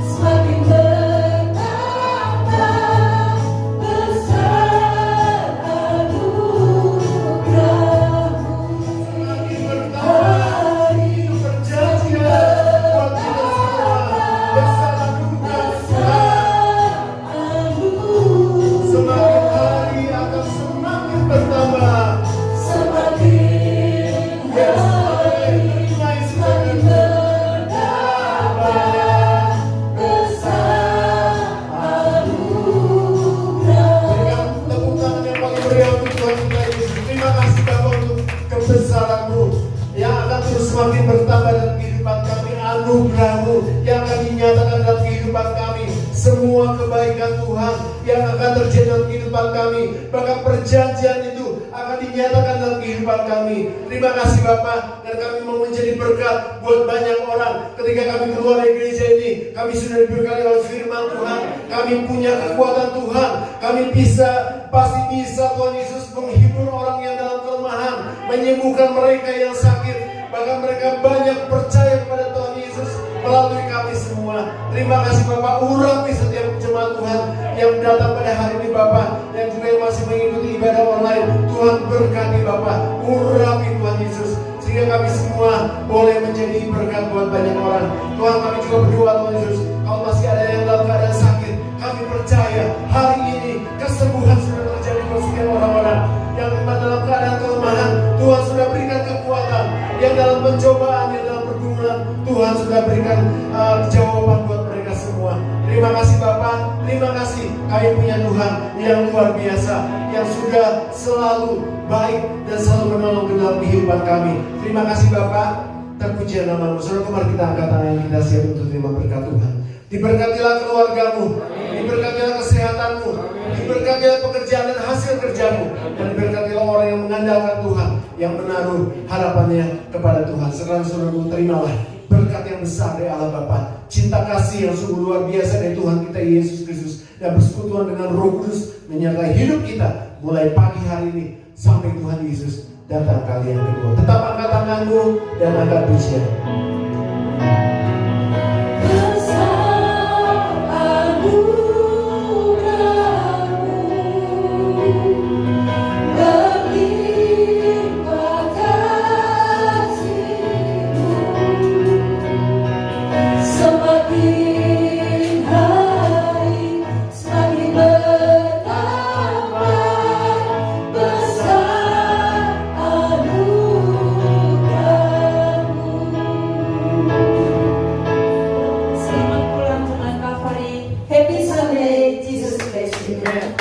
semakin bertambah besar anugerah-Mu. Hari Perjanjian buat kita semua bersama Tuhan. Semakin hari akan semakin bertambah. Semakin hari semakin bertambah besar anugerah. Berikan tepuk tangan yang paling meriah untuk Tuhan kita Yesus. Terima kasih Bapa untuk kebesaran-Mu yang akan terus semakin bertambah dalam kehidupan kami. Anugerah-Mu yang akan dinyatakan dalam kehidupan kami. Semua kebaikan Tuhan yang akan terjadi dalam kehidupan kami, bahkan perjanjian itu akan dinyatakan dalam kehidupan kami. Terima kasih Bapa, dan kami mau menjadi berkat buat banyak orang. Ketika kami keluar dari gereja ini, kami sudah diberkati oleh firman Tuhan. Kami punya kekuatan Tuhan. Kami pasti bisa Tuhan Yesus menghibur orang yang dalam kelemahan, menyembuhkan mereka yang sakit. Bahkan mereka banyak percaya kepada Tuhan Yesus melalui kami semua. Terima kasih Bapak, urapi setiap jemaat Tuhan yang datang pada hari ini Bapak, yang juga yang masih mengikuti ibadah online. Tuhan berkati Bapak, urapi Tuhan Yesus, sehingga kami semua boleh menjadi berkat buat banyak orang. Tuhan, kami juga berdoa Tuhan Yesus, kalau masih ada yang dalam keadaan sakit, kami percaya hari ini kesembuhan sudah terjadi buat sekian orang-orang yang dalam keadaan kelemahan. Tuhan sudah berikan kekuatan, yang dalam pencobaan, yang dalam pergumulan, Tuhan sudah berikan jawaban buat mereka semua. Terima kasih Bapak, terima kasih kami punya Tuhan yang luar biasa, yang sudah selalu baik dan selalu menolong di dalam kehidupan kami. Terima kasih Bapak, terpuji nama-Mu. Saudara, mari kita angkat tangan kita siap untuk terima berkat Tuhan. Diberkatilah keluargamu, diberkatilah kesehatanmu, diberkatilah pekerjaan dan hasil kerjamu, dan diberkatilah orang yang mengandalkan Tuhan, yang menaruh harapannya kepada Tuhan. Sekarang saudaraku, terimalah berkat yang besar dari Allah Bapa, cinta kasih yang sungguh luar biasa dari Tuhan kita Yesus Kristus, dan persekutuan dengan Roh Kudus menyertai hidup kita mulai pagi hari ini sampai Tuhan Yesus datang kali yang kedua. Tetap angkat tanganmu dan angkat pujian. Semakin hari semakin bertambah besar anugerah-Mu. Selamat pulang Tuhan Kalvari. Happy Sunday, Jesus bless you. Amen.